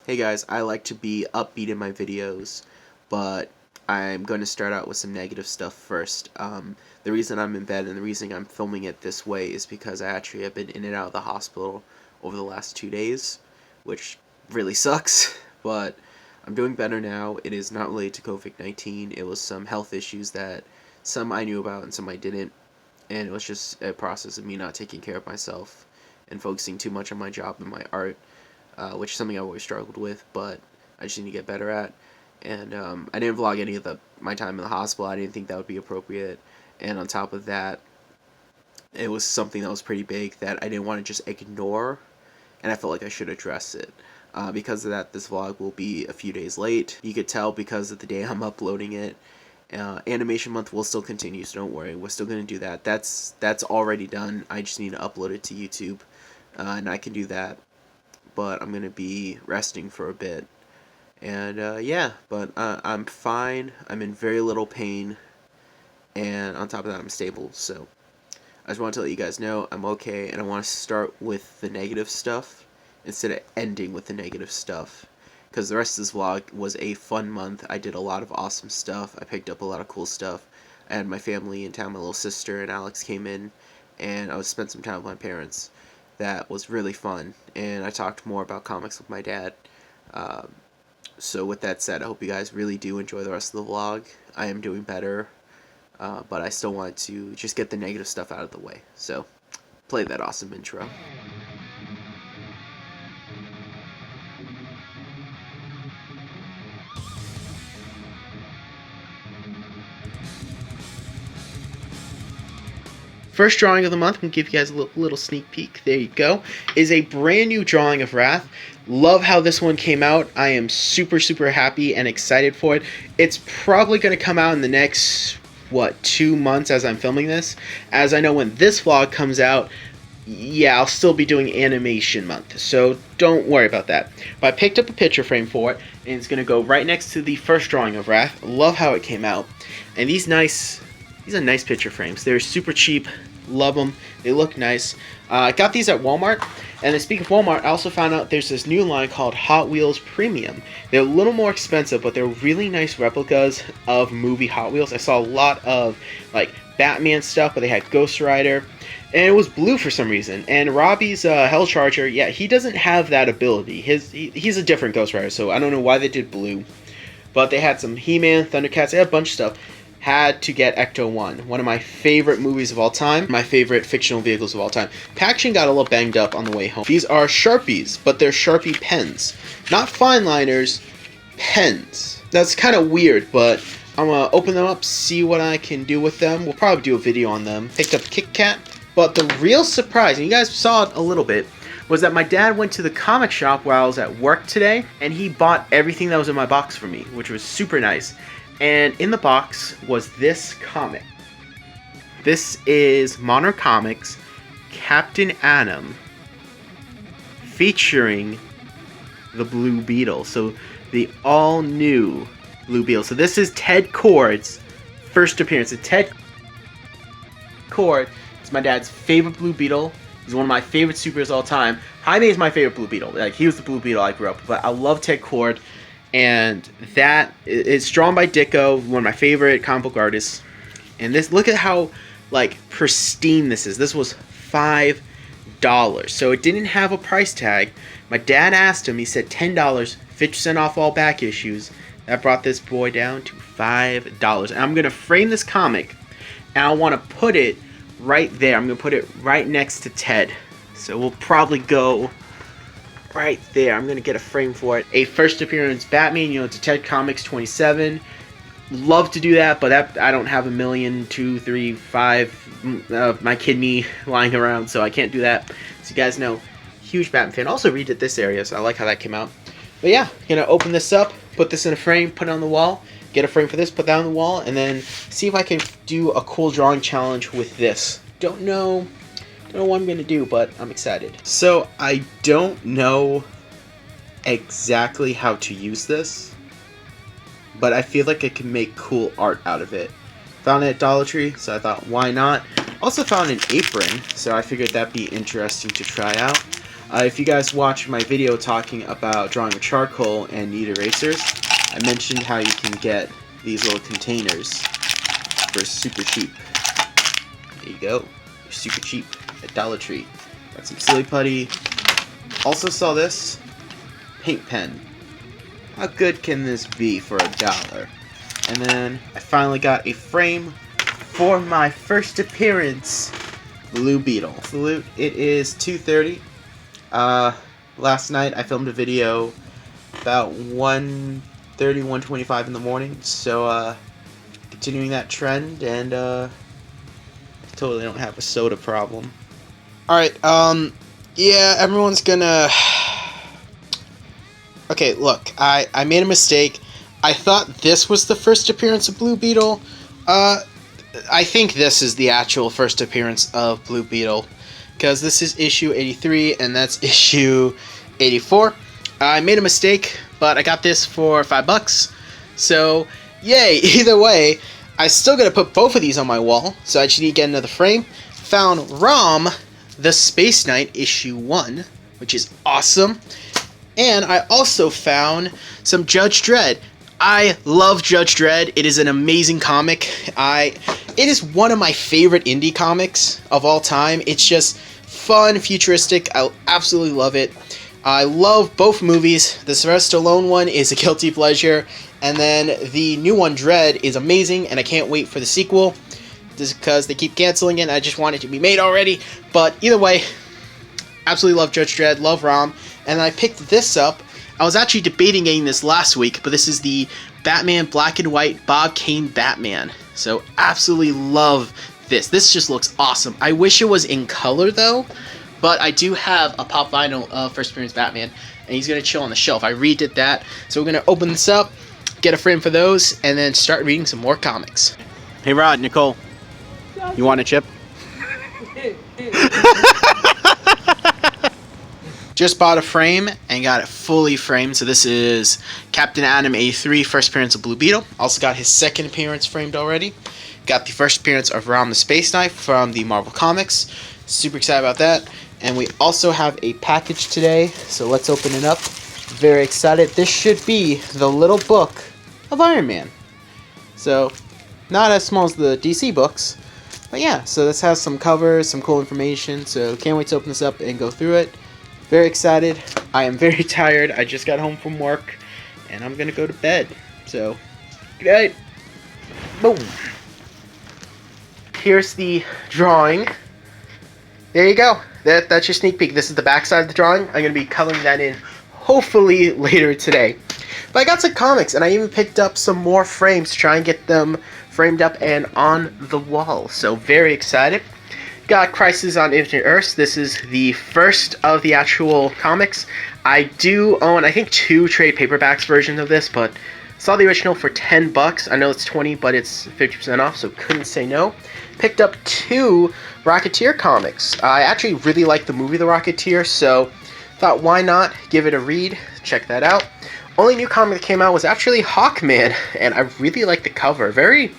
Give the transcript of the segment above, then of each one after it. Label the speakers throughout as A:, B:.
A: Hey guys, I like to be upbeat in my videos, but I'm going to start out with some negative stuff first. The reason I'm in bed and the reason I'm filming it this way is because I actually have been in and out of the hospital over the last 2 days, which really sucks, but I'm doing better now. It is not related to COVID-19. It was some health issues that some I knew about and some I didn't, and it was just a process of me not taking care of myself and focusing too much on my job and my art. Which is something I've always struggled with, but I just need to get better at. And I didn't vlog any of my time in the hospital. I didn't think that would be appropriate. And on top of that, it was something that was pretty big that I didn't want to just ignore, and I felt like I should address it. Because of that, this vlog will be a few days late. You could tell because of the day I'm uploading it. Animation month will still continue, so don't worry. We're still going to do that. That's already done. I just need to upload it to YouTube, and I can do that. But I'm going to be resting for a bit. And yeah, but I'm fine. I'm in very little pain. And on top of that, I'm stable. So I just want to let you guys know I'm okay. And I want to start with the negative stuff instead of ending with the negative stuff. Because the rest of this vlog was a fun month. I did a lot of awesome stuff. I picked up a lot of cool stuff. I had my family in town. My little sister and Alex came in. And I spent some time with my parents. That was really fun, and I talked more about comics with my dad. So with that said, I hope you guys really do enjoy the rest of the vlog. I am doing better, but I still want to just get the negative stuff out of the way. So, play that awesome intro. First drawing of the month, I'm going to give you guys a little sneak peek. There you go. Is a brand new drawing of Wrath. Love how this one came out. I am super, super happy and excited for it. It's probably going to come out in the next, 2 months as I'm filming this. As I know when this vlog comes out, yeah, I'll still be doing animation month. So don't worry about that. But I picked up a picture frame for it, and it's going to go right next to the first drawing of Wrath. Love how it came out. And these are nice picture frames. They're super cheap. Love them. They look nice. I got these at Walmart. And then speaking of Walmart, I also found out there's this new line called Hot Wheels Premium. They're a little more expensive, but they're really nice replicas of movie Hot Wheels. I saw a lot of like Batman stuff, but they had Ghost Rider. And it was blue for some reason. And Robbie's Hell Charger, yeah, he doesn't have that ability. He's a different Ghost Rider, so I don't know why they did blue. But they had some He-Man, Thundercats, they had a bunch of stuff. Had to get Ecto-1, one of my favorite movies of all time, my favorite fictional vehicles of all time. Packaging got a little banged up on the way home. These are Sharpies, but they're Sharpie pens. Not Fineliners, pens. That's kind of weird, but I'm going to open them up, see what I can do with them. We'll probably do a video on them. Picked up Kit Kat, but the real surprise, and you guys saw it a little bit, was that my dad went to the comic shop while I was at work today, and he bought everything that was in my box for me, which was super nice. And in the box was this comic. This is Modern Comics Captain Atom featuring the Blue Beetle. So the all new Blue Beetle. So this is Ted Kord's first appearance. So Ted Kord is my dad's favorite Blue Beetle. He's one of my favorite superheroes of all time. Jaime is my favorite Blue Beetle. Like, he was the Blue Beetle I grew up with. But I love Ted Kord. And that it's drawn by Ditko, one of my favorite comic book artists. And this, look at how like pristine this is. This was $5, so it didn't have a price tag. My dad asked him. He said $10, 50% off all back issues. That brought this boy down to $5. And I'm gonna frame this comic, and I want to put it right there. I'm gonna put it right next to Ted. So we'll probably go right there. I'm gonna get a frame for it. A first appearance Batman, you know, it's a Ted Comics 27. Love to do that, but I don't have 1 million, 2, 3, 5 of my kidney lying around, so I can't do that. So you guys know, huge Batman fan. Also redid this area, so I like how that came out. But yeah, gonna open this up, put this in a frame, put it on the wall, get a frame for this, put that on the wall, and then see if I can do a cool drawing challenge with this. Don't know what I'm going to do, but I'm excited. So I don't know exactly how to use this, but I feel like I can make cool art out of it. Found it at Dollar Tree, so I thought, why not? Also found an apron, so I figured that'd be interesting to try out. If you guys watched my video talking about drawing with charcoal and need erasers, I mentioned how you can get these little containers for super cheap. There you go. They're super cheap at Dollar Tree. Got some silly putty. Also saw this paint pen. How good can this be for $1? And then I finally got a frame for my first appearance, Blue Beetle. Salute. It is 2:30. Last night I filmed a video about 1:30, 1:25 in the morning. So continuing that trend, and I totally don't have a soda problem.
B: Alright, yeah, everyone's gonna... Okay, look, I made a mistake. I thought this was the first appearance of Blue Beetle. I think this is the actual first appearance of Blue Beetle, because this is issue 83 and that's issue 84. I made a mistake, but I got this for $5. So, yay! Either way, I still gotta put both of these on my wall, so I just need to get another frame. Found ROM, The Space Knight, issue 1, which is awesome. And I also found some Judge Dredd. I love Judge Dredd. It is an amazing comic. It is one of my favorite indie comics of all time. It's just fun, futuristic. I absolutely love it. I love both movies. The Sylvester Stallone one is a guilty pleasure, and then the new one, Dredd, is amazing, and I can't wait for the sequel. Just because they keep canceling it, and I just want it to be made already. But either way, absolutely love Judge Dredd, love ROM, and I picked this up. I was actually debating getting this last week, but this is the Batman Black and White Bob Kane Batman. So absolutely love this. This just looks awesome. I wish it was in color though, but I do have a pop vinyl of First Appearance Batman, and he's going to chill on the shelf. I redid that, so we're going to open this up, get a frame for those, and then start reading some more comics. Hey Rod, Nicole, you want a chip? Just bought a frame and got it fully framed. So this is Captain Atom 83, first appearance of Blue Beetle. Also got his second appearance framed already. Got the first appearance of Rom the Space Knight from the Marvel Comics. Super excited about that. And we also have a package today, so let's open it up. Very excited. This should be the little book of Iron Man. So, not as small as the DC books, but yeah, so this has some covers, some cool information, so can't wait to open this up and go through it. Very excited. I am very tired. I just got home from work, and I'm going to go to bed. So, good night. Boom. Here's the drawing. There you go. That's your sneak peek. This is the back side of the drawing. I'm going to be coloring that in hopefully later today. But I got some comics, and I even picked up some more frames to try and get them framed up and on the wall. So, very excited. Got Crisis on Infinite Earths. This is the first of the actual comics. I do own, I think, 2 trade paperbacks versions of this, but saw the original for $10. I know it's 20, but it's 50% off, so couldn't say no. Picked up 2 Rocketeer comics. I actually really like the movie The Rocketeer, so thought why not give it a read. Check that out. Only new comic that came out was actually Hawkman, and I really like the cover. Very,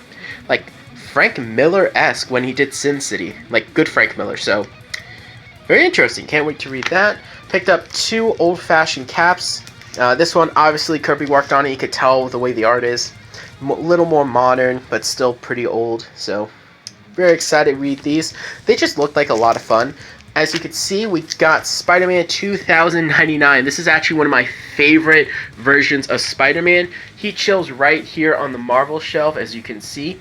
B: like, Frank Miller-esque when he did Sin City. Like, good Frank Miller, so very interesting. Can't wait to read that. Picked up 2 old-fashioned caps. This one, obviously, Kirby worked on it. You could tell the way the art is. A little more modern, but still pretty old. So, very excited to read these. They just look like a lot of fun. As you can see, we got Spider-Man 2099. This is actually one of my favorite versions of Spider-Man. He chills right here on the Marvel shelf, as you can see.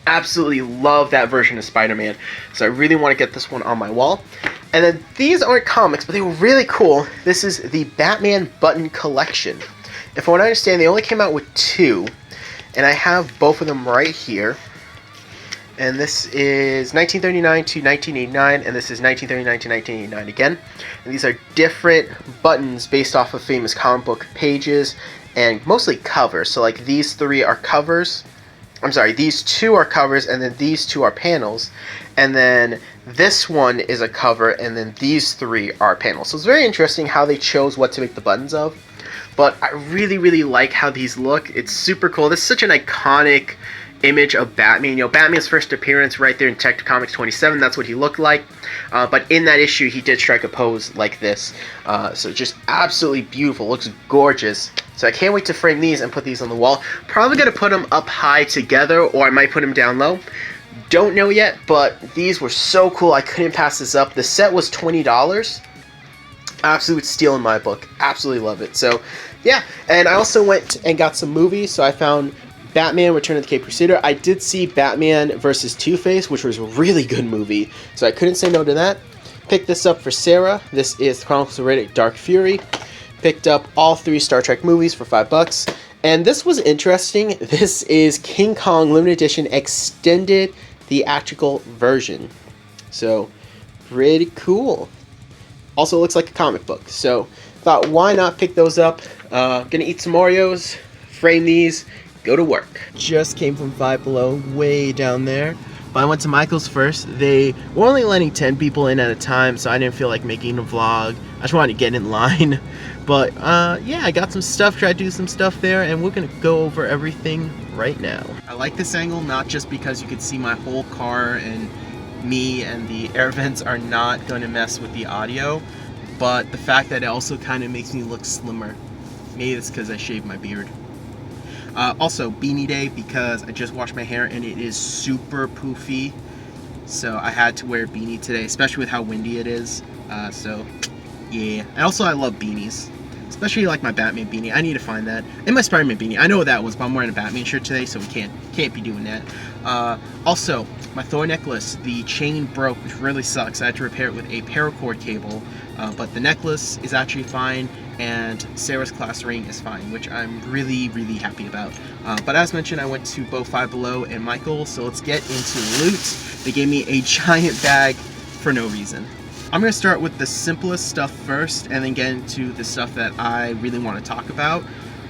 B: Absolutely love that version of Spider-Man, so I really want to get this one on my wall. And then these aren't comics, but they were really cool. This is the Batman Button Collection. And from what I understand, they only came out with 2, and I have both of them right here. And this is 1939 to 1989, and this is 1939 to 1989 again. And these are different buttons based off of famous comic book pages, and mostly covers. So like these 3 are covers. I'm sorry, these 2 are covers, and then these 2 are panels, and then this one is a cover, and then these 3 are panels. So it's very interesting how they chose what to make the buttons of, but I really, really like how these look. It's super cool. This is such an iconic image of Batman. You know, Batman's first appearance right there in Detective Comics 27, that's what he looked like. But in that issue, he did strike a pose like this. So just absolutely beautiful. Looks gorgeous. So I can't wait to frame these and put these on the wall. Probably going to put them up high together, or I might put them down low. Don't know yet, but these were so cool. I couldn't pass this up. The set was $20. Absolute steal in my book. Absolutely love it. So yeah, and I also went and got some movies. So I found Batman Return of the Caped Crusader. I did see Batman vs. Two-Face, which was a really good movie, so I couldn't say no to that. Picked this up for Sarah. This is Chronicles of Riddick Dark Fury. Picked up all 3 Star Trek movies for $5. And this was interesting. This is King Kong Limited Edition Extended Theatrical Version. So, pretty cool. Also looks like a comic book. So, thought why not pick those up. Gonna eat some Oreos, frame these, go to work. Just came from Five Below, way down there. But I went to Michael's first. They were only letting 10 people in at a time, so I didn't feel like making a vlog. I just wanted to get in line. But yeah, I got some stuff, tried to do some stuff there, and we're gonna go over everything right now. I like this angle, not just because you can see my whole car and me, and the air vents are not gonna mess with the audio, but the fact that it also kind of makes me look slimmer. Maybe it's because I shaved my beard. Also, beanie day, because I just washed my hair and it is super poofy, so I had to wear a beanie today, especially with how windy it is. So yeah, and also I love beanies, especially like my Batman beanie. I need to find that, and my Spider-Man beanie. I know what that was, but I'm wearing a Batman shirt today, so we can't be doing that. Also, my Thor necklace, the chain broke, which really sucks. I had to repair it with a paracord cable, but the necklace is actually fine, and Sarah's class ring is fine, which I'm really, really happy about. But as mentioned, I went to both Five Below and Michael, so let's get into loot. They gave me a giant bag for no reason. I'm going to start with the simplest stuff first, and then get into the stuff that I really want to talk about.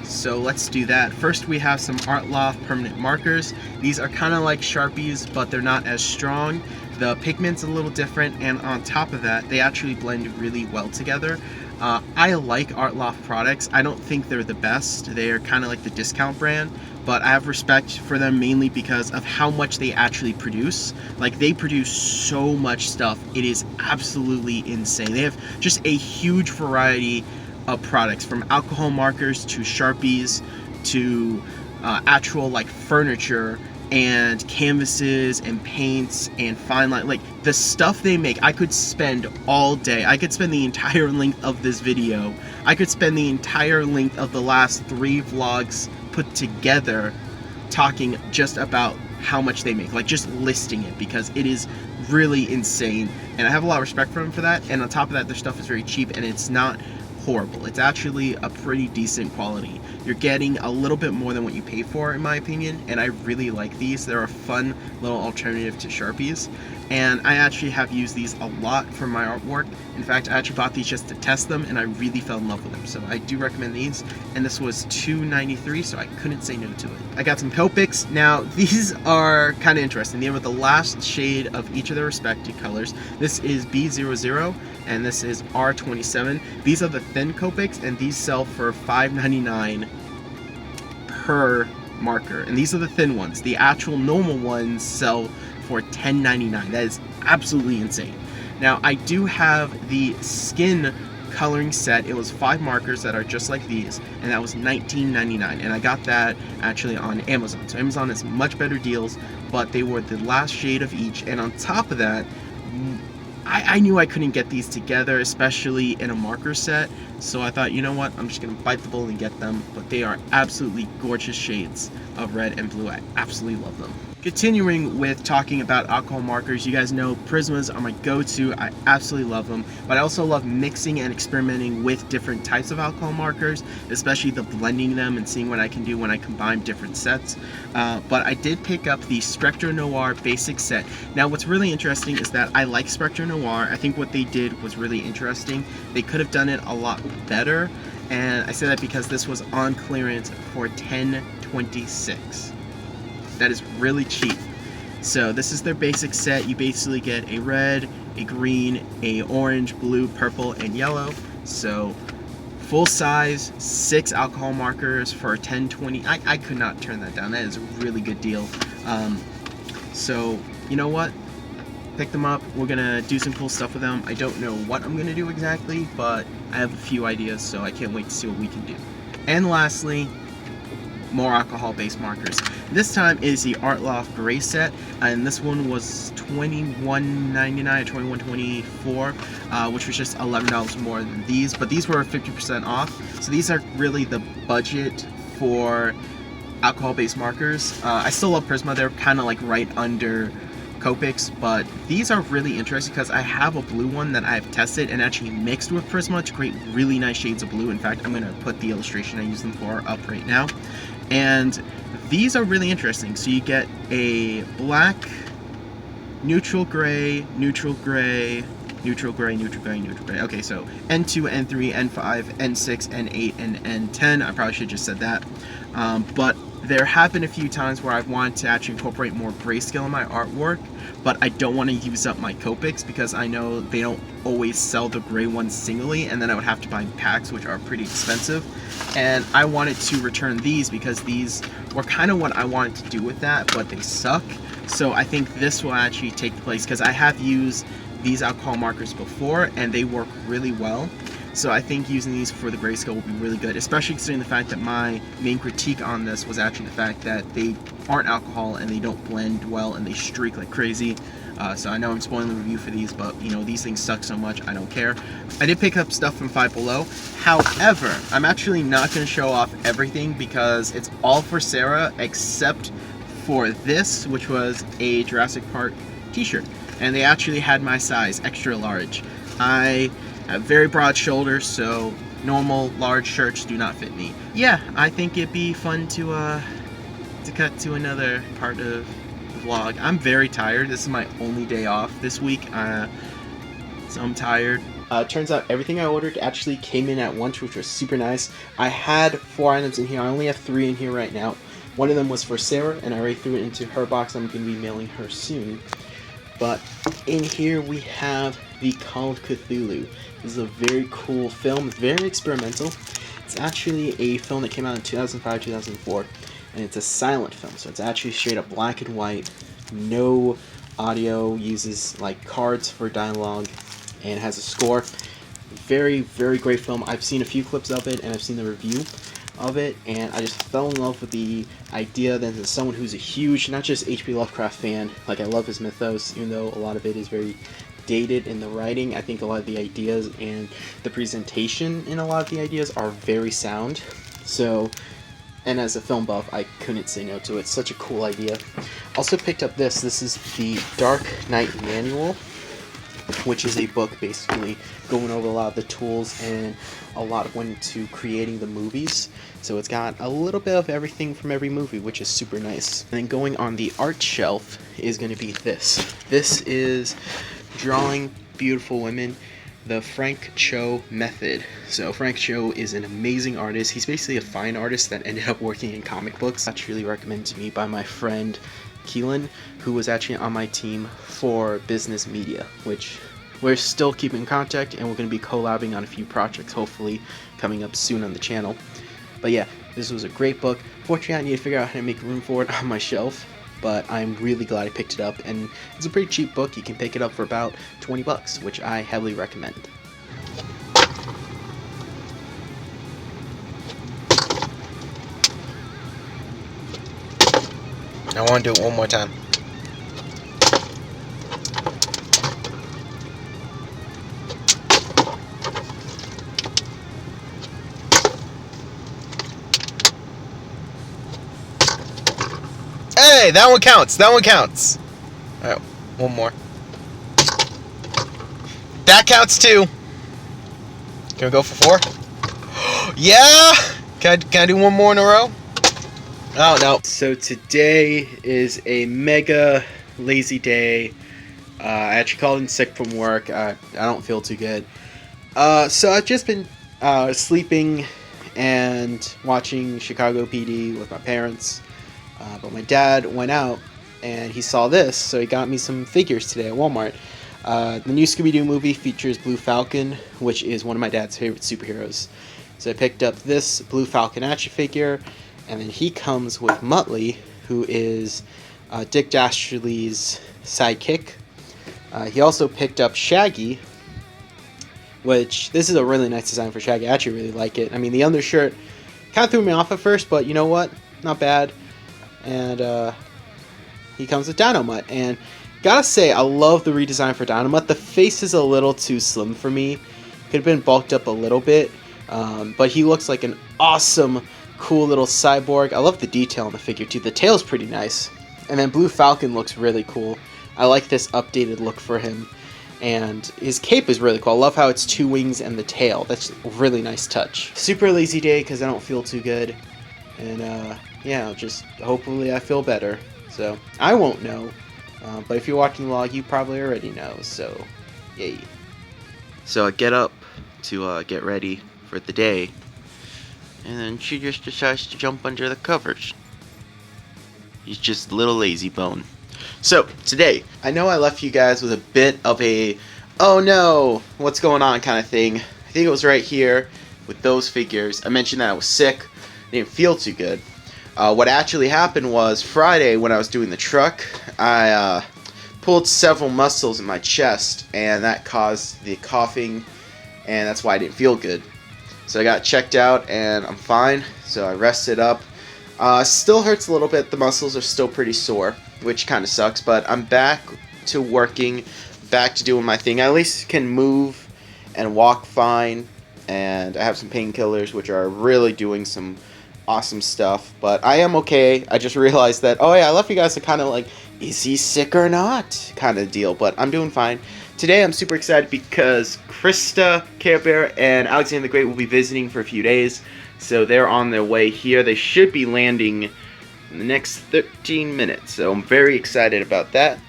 B: So let's do that. First, we have some Art Loft permanent markers. These are kind of like Sharpies, but they're not as strong. The pigment's a little different, and on top of that, they actually blend really well together. I like Art Loft products. I don't think they're the best. They're kind of like the discount brand, but I have respect for them mainly because of how much they actually produce. Like, they produce so much stuff. It is absolutely insane. They have just a huge variety of products, from alcohol markers to Sharpies to actual like furniture and canvases and paints and fine line. Like, the stuff they make, I could spend all day. I could spend the entire length of this video. I could spend the entire length of the last 3 vlogs put together talking just about how much they make, like just listing it, because it is really insane, and I have a lot of respect for them for that. And on top of that, their stuff is very cheap, and it's not horrible. It's actually a pretty decent quality. You're getting a little bit more than what you pay for, in my opinion, and I really like these. They're a fun little alternative to Sharpies, and I actually have used these a lot for my artwork. In fact, I actually bought these just to test them, and I really fell in love with them, so I do recommend these. And this was $2.93, so I couldn't say no to it. I got some Copics. Now, these are kind of interesting. They were the last shade of each of their respective colors. This is B00, and this is R27. These are the thin Copics, and these sell for $5.99 per marker, and these are the thin ones. The actual normal ones sell for $10.99. That is absolutely insane. Now, I do have the skin coloring set. It was 5 markers that are just like these, and that was $19.99, and I got that actually on Amazon. So Amazon has much better deals, but they were the last shade of each. And on top of that, I knew I couldn't get these together, especially in a marker set, so I thought, you know what, I'm just going to bite the bullet and get them. But they are absolutely gorgeous shades of red and blue. I absolutely love them. Continuing with talking about alcohol markers, you guys know Prismas are my go-to. I absolutely love them, but I also love mixing and experimenting with different types of alcohol markers, especially the blending them and seeing what I can do when I combine different sets. But I did pick up the Spectre Noir basic set. Now, what's really interesting is that I like Spectre Noir. I think what they did was really interesting. They could have done it a lot better, and I say that because this was on clearance for $10.26. That is really cheap. So this is their basic set. You basically get a red, a green, a orange, blue, purple, and yellow. So full size, 6 alcohol markers for $10.20. I could not turn that down. That is a really good deal. So you know what?
A: pick them up. We're gonna do some cool stuff with them. I don't know what I'm gonna do exactly, but I have a few ideas, so I can't wait to see what we can do. And lastly, more alcohol-based markers. This time is the Loft Gray Set, and this one was $21.99 or $21.24, which was just $11 more than these, but these were 50% off. So these are really the budget for alcohol-based markers. I still love Prisma. They're kind of like right under Copics, but these are really interesting because I have a blue one that I've tested and actually mixed with Prisma to create really nice shades of blue. In fact, I'm going to put the illustration I use them for up right now. And these are really interesting. So you get a black, neutral gray, neutral gray, neutral gray, neutral gray, neutral gray. Okay, so N2, N3, N5, N6, N8, and N10. I probably should have just said that. But there have been a few times where I've wanted to actually incorporate more grayscale in my artwork, but I don't want to use up my Copics because I know they don't always sell the gray ones singly, and then I would have to buy packs, which are pretty expensive. And I wanted to return these because these were kind of what I wanted to do with that, but they suck. So I think this will actually take the place because I have used these alcohol markers before and they work really well. So I think using these for the grayscale will be really good, especially considering the fact that my main critique on this was actually the fact that they aren't alcohol and they don't blend well and they streak like crazy. So I know I'm spoiling the review for these, but you know, these things suck so much, I don't care. I did pick up stuff from Five Below. However, I'm actually not going to show off everything because it's all for Sarah except for this, which was a Jurassic Park t-shirt. And they actually had my size, extra large. I have very broad shoulders, so normal large shirts do not fit me. Yeah, I think it'd be fun to cut to another part of the vlog. I'm very tired. This is my only day off this week, so I'm tired. Turns out everything I ordered actually came in at once, which was super nice. I had 4 items in here. I only have 3 in here right now. One of them was for Sarah, and I already threw it into her box. I'm going to be mailing her soon. But in here we have the Call of Cthulhu. This is a very cool film. It's very experimental. It's actually a film that came out in 2005, 2004, and it's a silent film. So it's actually straight up black and white, no audio, uses like cards for dialogue, and has a score. Very, very great film. I've seen a few clips of it, and I've seen the review of it, and I just fell in love with the idea that as someone who's a huge, not just H.P. Lovecraft fan, like I love his mythos, even though a lot of it is very dated in the writing. I think a lot of the ideas and the presentation in a lot of the ideas are very sound. So, and as a film buff, I couldn't say no to it. Such a cool idea. Also picked up this. This is the Dark Knight Manual, which is a book basically going over a lot of the tools and a lot of went into creating the movies. So it's got a little bit of everything from every movie, which is super nice. And then going on the art shelf is going to be this. This is Drawing Beautiful Women, the Frank Cho method. So Frank Cho is an amazing artist. He's basically a fine artist that ended up working in comic books. That's really recommended to me by my friend Keelan, who was actually on my team for business media, which we're still keeping in contact, and we're going to be collabing on a few projects, hopefully coming up soon on the channel. But yeah, this was a great book. Fortunately, I need to figure out how to make room for it on my shelf, but I'm really glad I picked it up, and it's a pretty cheap book. You can pick it up for about 20 bucks, which I heavily recommend. I want to do it one more time. Hey, that one counts. That one counts. All right, one more. That counts too. Can we go for 4? Yeah. Can I do one more in a row? Oh no. So today is a mega lazy day. I actually called in sick from work. I don't feel too good. So I've just been sleeping and watching Chicago PD with my parents. But my dad went out and he saw this, so he got me some figures today at Walmart. The new Scooby-Doo movie features Blue Falcon, which is one of my dad's favorite superheroes. So I picked up this Blue Falcon action figure, and then he comes with Muttley, who is Dick Dastardly's sidekick.
B: He also picked up Shaggy, which this is a really nice design for Shaggy. I actually really like it. I mean, the undershirt kind of threw me off at first, but you know what? Not bad. And he comes with Dynamite. And gotta say, I love the redesign for Dynamite. The face is a little too slim for me. Could have been bulked up a little bit. But he looks like an awesome, cool little cyborg. I love the detail on the figure too. The tail's pretty nice. And then Blue Falcon looks really cool. I like this updated look for him. And his cape is really cool. I love how it's 2 wings and the tail. That's a really nice touch. Super lazy day because I don't feel too good. And yeah, just hopefully I feel better. So I won't know. But if you're watching the vlog, you probably already know. So yay.
A: So I get up to get ready for the day. And then she just decides to jump under the covers. He's just a little lazy bone. So, today, I know I left you guys with a bit of a, oh no, what's going on kind of thing. I think it was right here with those figures. I mentioned that I was sick, didn't feel too good. What actually happened was Friday when I was doing the truck, I pulled several muscles in my chest, and that caused the coughing, and that's why I didn't feel good. So I got checked out, and I'm fine, so I rested up. Still hurts a little bit, the muscles are still pretty sore, which kind of sucks, but I'm back to working, back to doing my thing. I at least can move and walk fine, and I have some painkillers, which are really doing some awesome stuff, but I am okay. I just realized that, oh yeah, I left you guys to kind of like, is he sick or not kind of deal, but I'm doing fine. Today I'm super excited because Krista, Care Bear, and Alexander the Great will be visiting for a few days, so they're on their way here. They should be landing in the next 13 minutes, so I'm very excited about that.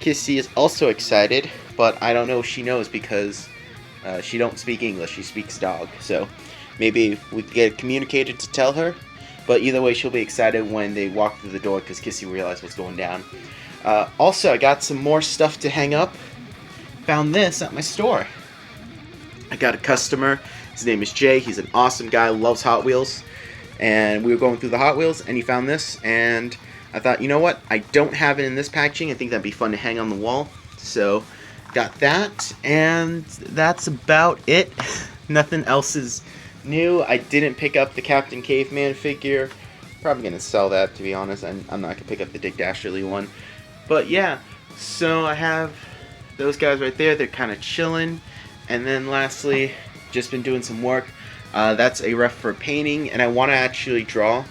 A: Kissy is also excited, but I don't know if she knows because she don't speak English, she speaks dog, so maybe we can get communicated to tell her, but either way she'll be excited when they walk through the door because Kissy realized what's going down. Also, I got some more stuff to hang up. Found this at my store. I got a customer, his name is Jay, he's an awesome guy, loves Hot Wheels, and we were going through the Hot Wheels and he found this, and I thought, you know what, I don't have it in this packaging, I think that'd be fun to hang on the wall, so got that, and that's about it. Nothing else is new. I didn't pick up the Captain Caveman figure, probably gonna sell that to be honest. I'm not gonna pick up the Dick Dastardly one, but yeah, so I have those guys right there, they're kind of chilling. And then lastly, just been doing some work. That's a ref for painting, and I want to actually draw.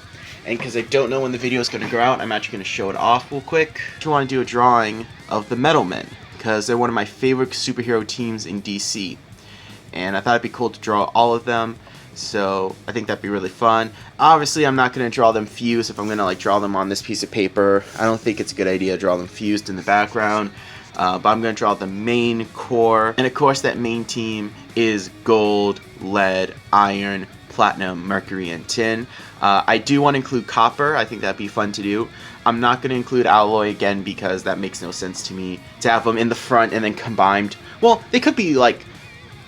A: And because I don't know when the video is going to go out, I'm actually going to show it off real quick. I want to do a drawing of the Metal Men, because they're one of my favorite superhero teams in DC. And I thought it'd be cool to draw all of them, so I think that'd be really fun. Obviously, I'm not going to draw them fused if I'm going to like draw them on this piece of paper. I don't think it's a good idea to draw them fused in the background. But I'm going to draw the main core, and of course that main team is gold, lead, iron, platinum, mercury, and tin. I do want to include copper. I think that'd be fun to do. I'm not going to include alloy again because that makes no sense to me to have them in the front and then combined. Well, they could be like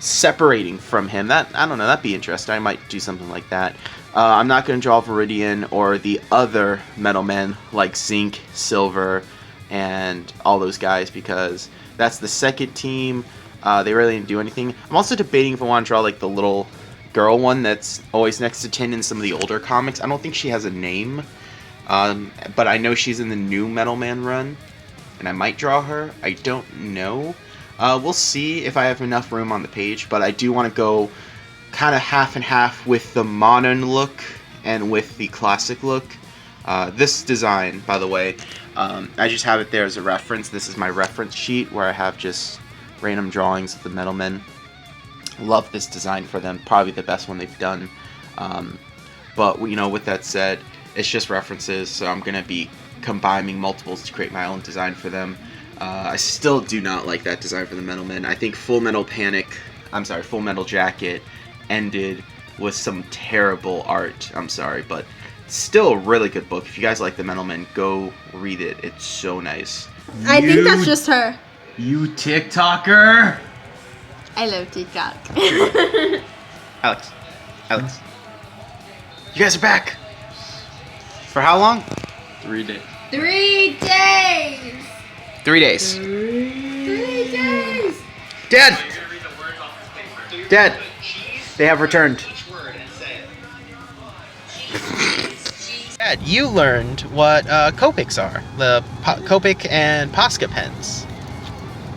A: separating from him. That, I don't know, that'd be interesting. I might do something like that. I'm not going to draw Viridian or the other metal men like zinc, silver, and all those guys because that's the second team. They really didn't do anything. I'm also debating if I want to draw like the little girl one that's always next to Tin in some of the older comics. I don't think she has a name, but I know she's in the new Metal Man run, and I might draw her. I don't know. We'll see if I have enough room on the page, but I do want to go kind of half and half with the modern look and with the classic look. This design, by the way, I just have it there as a reference. This is my reference sheet where I have just random drawings of the Metal Men. Love this design for them, probably the best one they've done. But you know, with that said, it's just references, so I'm gonna be combining multiples to create my own design for them. I still do not like that design for the Metal Men. I think Full Metal Jacket ended with some terrible art. I'm sorry, but still a really good book. If you guys like the Metal Men, go read it. It's so nice.
C: I think that's just her.
A: You TikToker!
C: I love TikTok.
A: Alex. You guys are back! For how long?
D: 3 days.
C: 3 days!
A: 3 days.
C: 3 days!
B: Dad! Dad! They have returned. Dad, you learned what Copics are. The Copic and Posca pens.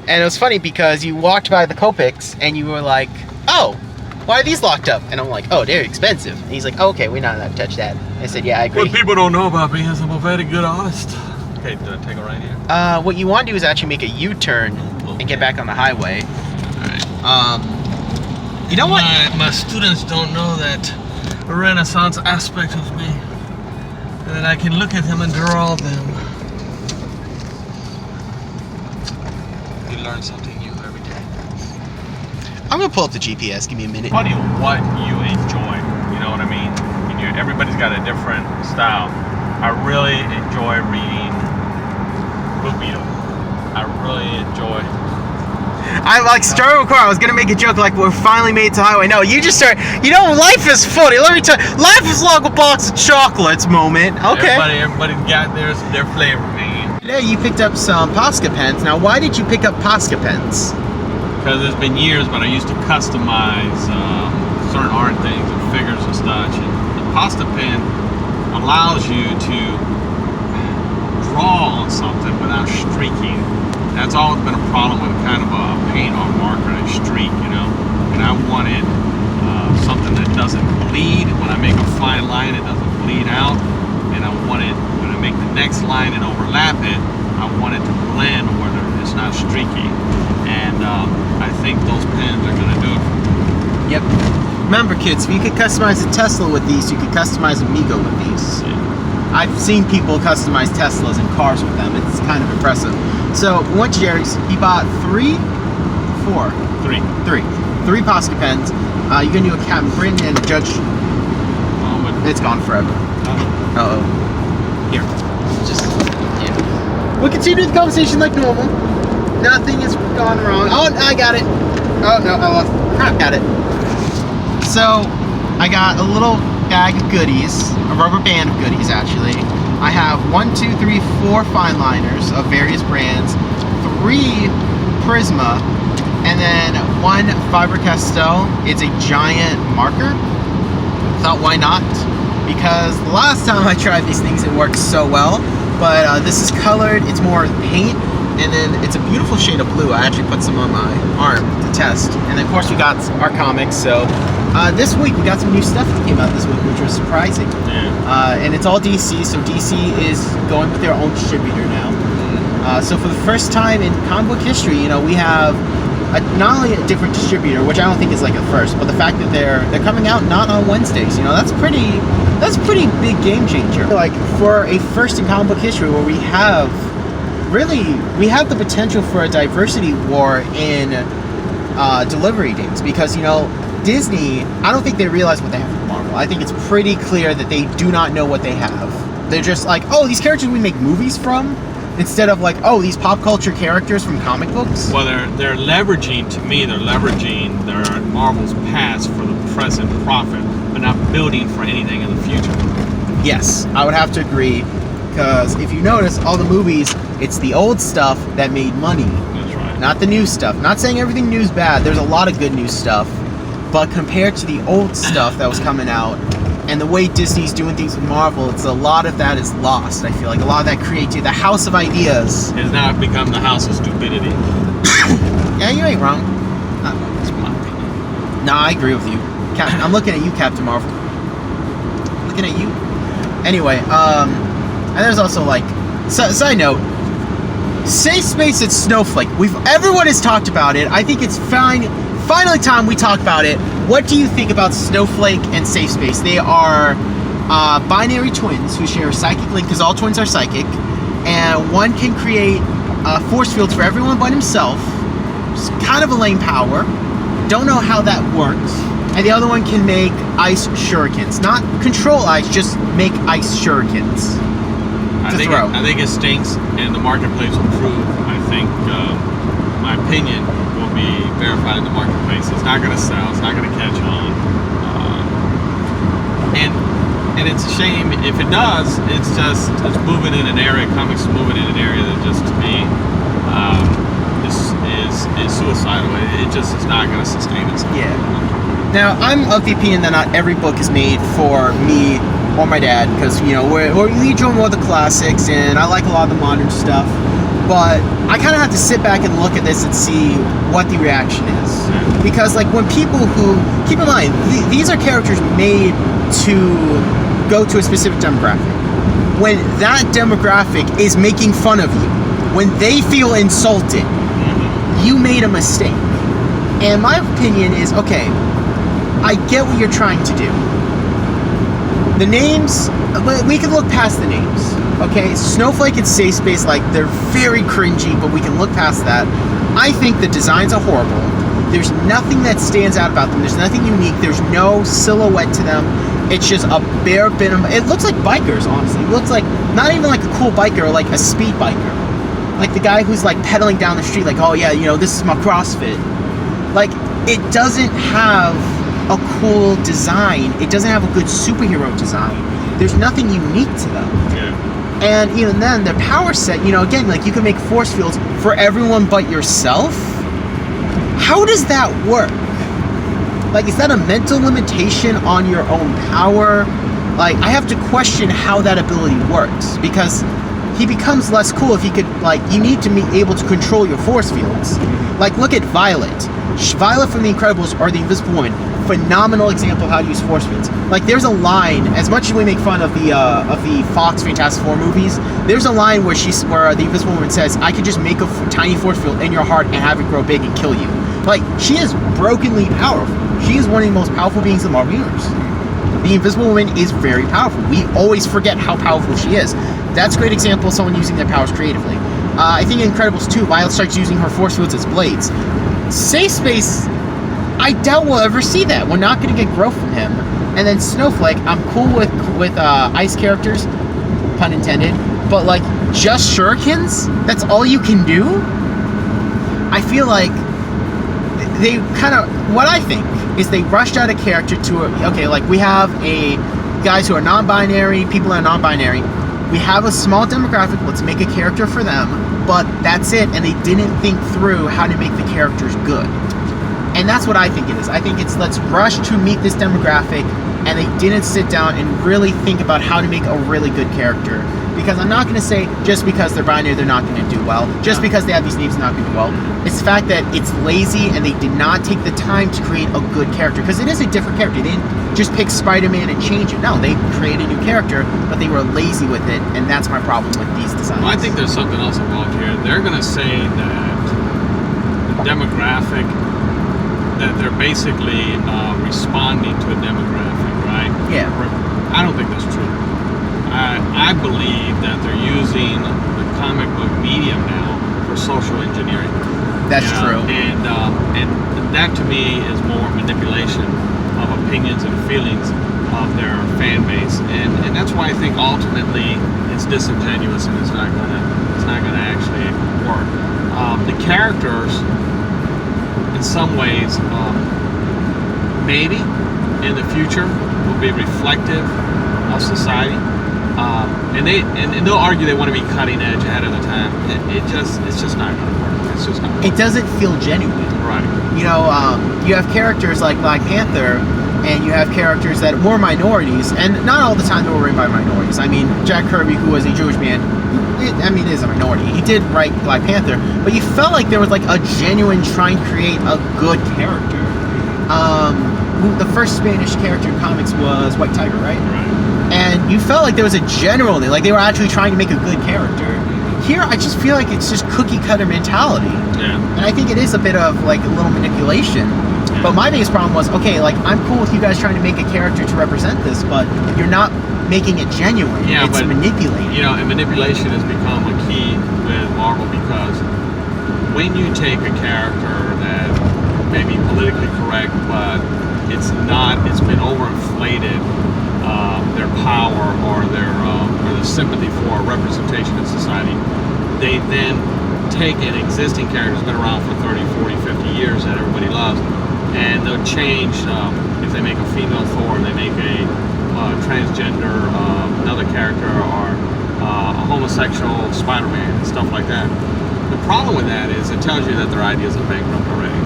B: And it was funny because you walked by the Copics and you were like, oh, why are these locked up? And I'm like, oh, they're expensive. And he's like, oh, okay, we're not allowed to touch that. I said, yeah, I agree.
D: What people don't know about me is I'm a very good artist. Okay, do I take a right here?
B: What you want to do is actually make a U-turn and get back on the highway.
D: Alright.
B: You know what?
D: My students don't know that Renaissance aspect of me. That I can look at them and draw them. You learn something new every day.
B: I'm gonna pull up the GPS. Give me a minute.
D: Funny what you enjoy. You know what I mean? Everybody's got a different style. I really enjoy reading Beetle. I really enjoy.
B: I like started recording. I was gonna make a joke like we're finally made it to highway. No, you just start. You know, life is funny. Let me tell you, life is like a box of chocolates. Moment. Okay.
D: Everybody got their flavor, man.
B: Today you picked up some Posca pens. Now, why did you pick up Posca pens?
D: Because it's been years, but I used to customize certain art things and figures and such. And the Posca pen allows you to draw on something without streaking. That's always been a problem with kind of a paint or marker and streak, you know. And I wanted something that doesn't bleed. When I make a fine line, it doesn't bleed out. And I wanted, when I make the next line and overlap it, I want it to blend where it's not streaky. And I think those pens are going to do it for me.
B: Yep. Remember, kids, if you could customize a Tesla with these, you could customize a Migo with these.
D: Yeah.
B: I've seen people customize Teslas and cars with them. It's kind of impressive. So, we went to Jerry's. He bought three Posca pens. You're going to do a Captain Britain and a Judge... It's gone forever. Uh-oh. Here. Just... Yeah. We'll continue the conversation like normal. Nothing has gone wrong. Oh, I got it. Oh, no, I lost. Crap, got it. So, I got a little bag of goodies. A rubber band of goodies, actually. I have 4 Fineliners of various brands, 3 Prisma, and then 1 Faber-Castell. It's a giant marker. Thought, why not? Because the last time I tried these things, it worked so well. But this is colored, it's more paint, and then it's a beautiful shade of blue. I actually put some on my arm to test. And then, of course, we got our comics. So this week, we got some new stuff that came out this week, which was surprising.
D: Yeah.
B: And it's all DC, so DC is going with their own distributor now. So for the first time in comic book history, you know, we have not only a different distributor, which I don't think is like a first, but the fact that they're coming out not on Wednesdays, you know, that's a pretty big game changer. Like for a first in comic book history where we have the potential for a diversity war in delivery dates, because, you know, Disney, I don't think they realize what they have from Marvel. I think it's pretty clear that they do not know what they have. They're just like, oh, these characters we make movies from, instead of like, oh, these pop culture characters from comic books.
D: Well, they're leveraging, to me, their Marvel's past for the present profit, but not building for anything in the future.
B: Yes, I would have to agree, because if you notice, all the movies, it's the old stuff that made money.
D: That's right.
B: Not the new stuff. Not saying everything new is bad. There's a lot of good new stuff. But compared to the old stuff that was coming out, and the way Disney's doing things with Marvel, it's a lot of that is lost. I feel like a lot of that creativity, the house of ideas,
D: has now become the house of stupidity.
B: Yeah, you ain't wrong.
D: That's my opinion.
B: Nah, I agree with you. I'm looking at you, Captain Marvel. Looking at you. Anyway, and there's also like, side note, Safe Space at Snowflake. Everyone has talked about it. I think it's finally time we talk about it. What do you think about Snowflake and Safe Space? They are binary twins who share a psychic link, because all twins are psychic, and one can create force fields for everyone but himself. It's kind of a lame power. Don't know how that works. And the other one can make ice shurikens. Not control ice, just make ice shurikens.
D: I think it stinks, and the marketplace will prove. I think my opinion will be verified in the marketplace. It's not going to sell. It's not going to catch on. And it's a shame if it does. It's moving in an area. Comics is moving in an area that just, to me, is is suicidal. It just is not going to sustain itself.
B: Yeah. Now, I'm of the opinion that not every book is made for me or my dad, because, you know, we enjoy more of the classics, and I like a lot of the modern stuff, but I kind of have to sit back and look at this and see what the reaction is. Because, like, when people who... Keep in mind, these are characters made to go to a specific demographic. When that demographic is making fun of you, when they feel insulted, you made a mistake. And my opinion is, okay, I get what you're trying to do. The names, we can look past the names, okay? Snowflake and Safe Space, like, they're very cringy, but we can look past that. I think the designs are horrible. There's nothing that stands out about them. There's nothing unique. There's no silhouette to them. It's just a bare minimum. It looks like bikers, honestly. It looks like, not even like a cool biker, like a speed biker. Like the guy who's like pedaling down the street, like, oh yeah, you know, this is my CrossFit. Like, it doesn't have a cool design. It doesn't have a good superhero design. There's nothing unique to them.
D: Yeah.
B: And even then, their power set, you know, again, like you can make force fields for everyone but yourself. How does that work? Like, is that a mental limitation on your own power? Like, I have to question how that ability works, because he becomes less cool if he could, like, you need to be able to control your force fields. Like, look at Violet. Violet from The Incredibles or The Invisible Woman. Phenomenal example of how to use force fields. Like, there's a line, as much as we make fun of the Fox Fantastic Four movies, there's a line where the Invisible Woman says, I could just make a tiny force field in your heart and have it grow big and kill you. Like, she is brokenly powerful. She is one of the most powerful beings in the Marvel Universe. The Invisible Woman is very powerful. We always forget how powerful she is. That's a great example of someone using their powers creatively. I think in Incredibles 2, Violet starts using her force fields as blades. Safe Space, I doubt we'll ever see that. We're not going to get growth from him. And then Snowflake, I'm cool with ice characters, pun intended, but like, just shurikens? That's all you can do? I feel like they kind of, what I think is they rushed out a character to, okay, like we have guys who are non-binary, people that are non-binary. We have a small demographic, let's make a character for them, but that's it, and they didn't think through how to make the characters good. And that's what I think it is. I think it's, let's rush to meet this demographic, and they didn't sit down and really think about how to make a really good character. Because I'm not going to say just because they're binary they're not going to do well. Just because they have these names they're not going to do well. It's the fact that it's lazy and they did not take the time to create a good character. Because it is a different character. They didn't just pick Spider-Man and change it. No, they created a new character, but they were lazy with it, and that's my problem with these designs.
D: Well, I think there's something else involved here. They're going to say that the demographic, that they're basically responding to a demographic, right?
B: Yeah.
D: I don't think that's true. I believe that they're using the comic book medium now for social engineering.
B: That's true.
D: And that to me is more manipulation of opinions and feelings of their fan base, and that's why I think ultimately it's disingenuous and it's not gonna actually work. The characters, in some ways, maybe in the future will be reflective of society. And they'll argue they want to be cutting edge ahead of the time. It's just not going to work. It's just not.
B: It doesn't feel genuine.
D: Right.
B: You know, you have characters like Black Panther, and you have characters that were minorities, and not all the time they were written by minorities. I mean, Jack Kirby, who was a Jewish man, is a minority. He did write Black Panther, but you felt like there was like a genuine trying to create a good character. The first Spanish character in comics was White Tiger, right?
D: Right.
B: And you felt like there was a general, like they were actually trying to make a good character. Here, I just feel like it's just cookie cutter mentality.
D: Yeah.
B: And I think it is a bit of like a little manipulation.
D: Yeah.
B: But my biggest problem was, okay, like I'm cool with you guys trying to make a character to represent this, but you're not making it genuine.
D: Yeah,
B: it's
D: but
B: manipulating.
D: You know, and manipulation has become a key with Marvel, because when you take a character that may be politically correct, but it's been overinflated, their power or their sympathy for representation in society, they then take an existing character that's been around for 30, 40, 50 years that everybody loves, and they'll change, if they make a female Thor, they make a transgender another character, or a homosexual Spider-Man, stuff like that. The problem with that is it tells you that their ideas are bankrupt already.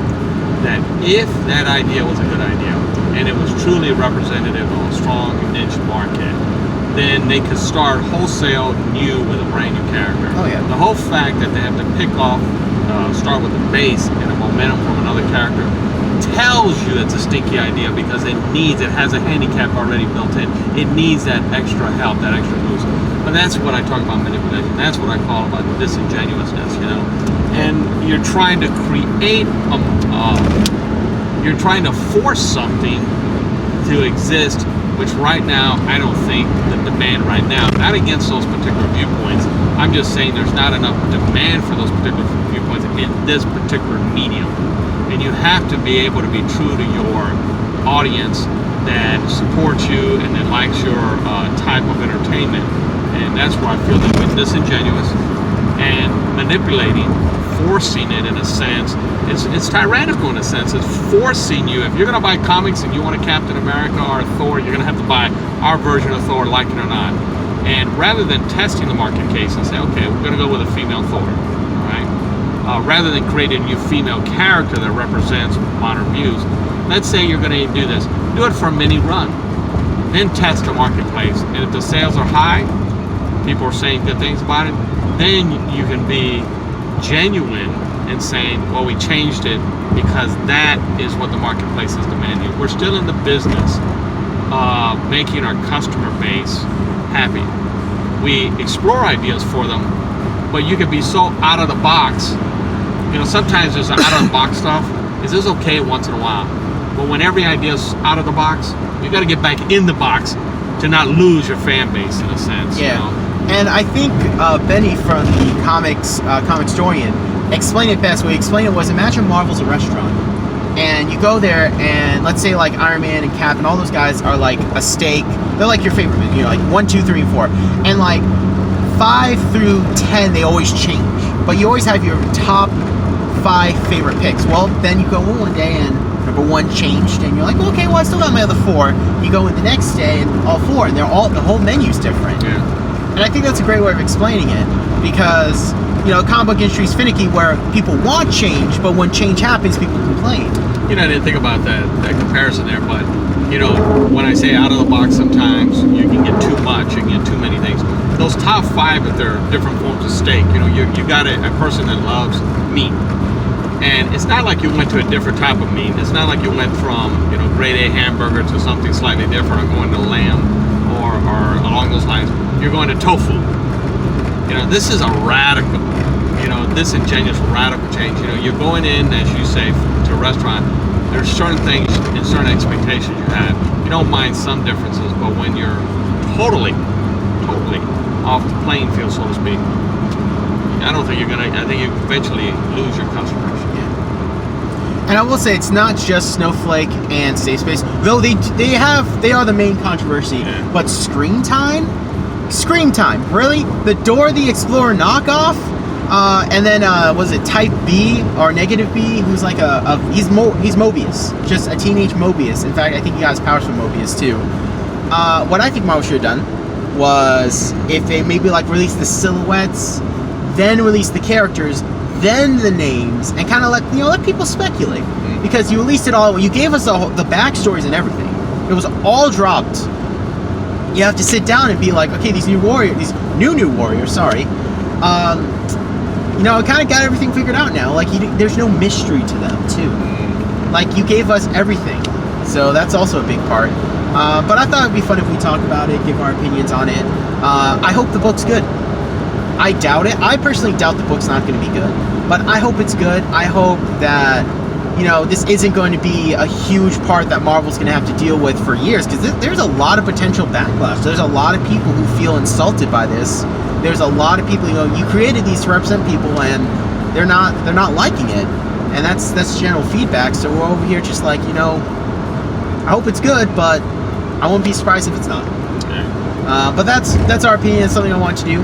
D: That if that idea was a good idea and it was truly representative of a strong niche market, then they could start wholesale new with a brand new character.
B: Oh, yeah.
D: The whole fact that they have to pick off, start with a base and a momentum from another character tells you it's a stinky idea because it has a handicap already built in. It needs that extra help, that extra boost. But that's what I talk about manipulation. That's what I call about disingenuousness, you know? And you're trying to create, you're trying to force something to exist, which right now, I don't think the demand right now, not against those particular viewpoints, I'm just saying there's not enough demand for those particular viewpoints in this particular medium. And you have to be able to be true to your audience that supports you and that likes your type of entertainment. And that's where I feel that we're disingenuous and manipulating, forcing it in a sense. It's tyrannical in a sense. It's forcing you. If you're going to buy comics and you want a Captain America or a Thor, you're going to have to buy our version of Thor, like it or not. And rather than testing the market case and say, okay, we're going to go with a female Thor, right? Rather than creating a new female character that represents modern views, let's say you're going to do this. Do it for a mini run. Then test the marketplace. And if the sales are high, people are saying good things about it, then you can be genuine in saying, well, we changed it because that is what the marketplace is demanding. We're still in the business of making our customer base happy. We explore ideas for them, but you can be so out of the box. You know, sometimes there's out of the box stuff. Is this okay once in a while? But when every idea is out of the box, you got to get back in the box to not lose your fan base in a sense.
B: Yeah.
D: You know?
B: And I think Benny from the Comicstorian explained it best. What he explained it was, imagine Marvel's a restaurant, and you go there, and let's say like Iron Man and Cap and all those guys are like a steak. They're like your favorite, you know, like 1, 2, 3, and 4, and like 5 through 10 they always change, but you always have your top 5 favorite picks. Well, then you go one day and number 1 changed, and you're like, well, okay, well, I still got my other 4. You go in the next day and all 4, and the whole menu's different.
D: Yeah.
B: And I think that's a great way of explaining it, because, you know, comic book industry is finicky where people want change, but when change happens, people complain.
D: You know, I didn't think about that comparison there, but, you know, when I say out of the box, sometimes you can get too much, you can get too many things. Those top 5, if they're different forms of steak, you know, you got a person that loves meat. And it's not like you went to a different type of meat. It's not like you went from, you know, grade A hamburger to something slightly different, or going to lamb or along those lines. You're going to tofu. You know, this is a radical, you know, disingenuous radical change. You know, you're going in, as you say, to a restaurant. There's certain things and certain expectations you have. You don't mind some differences, but when you're totally off the playing field, so to speak, I don't think you're gonna. I think you eventually lose your customers.
B: And I will say, it's not just Snowflake and Safe Space, though they are the main controversy.
D: Yeah.
B: But Scream Time, really? The Dora the Explorer knockoff, and then was it Type B or Negative B? Who's like he's Mobius, just a teenage Mobius. In fact, I think he got his powers from Mobius too. What I think Marvel should have done was, if they maybe like release the silhouettes, then release the characters, then the names, and kind of let people speculate, because you released it all. You gave us the backstories and everything. It was all dropped. You have to sit down and be like, okay, these new warriors, sorry. You know, I kind of got everything figured out now. Like, there's no mystery to them too. Like, you gave us everything, so that's also a big part. But I thought it'd be fun if we talk about it, give our opinions on it. I hope the book's good. I doubt it. I personally doubt the book's not going to be good, but I hope it's good. I hope that, you know, this isn't going to be a huge part that Marvel's going to have to deal with for years, because there's a lot of potential backlash. There's a lot of people who feel insulted by this. There's a lot of people, you know, you created these to represent people, and they're not liking it, and that's general feedback. So we're over here just like, you know, I hope it's good, but I won't be surprised if it's not. But that's our opinion. It's something I want to do.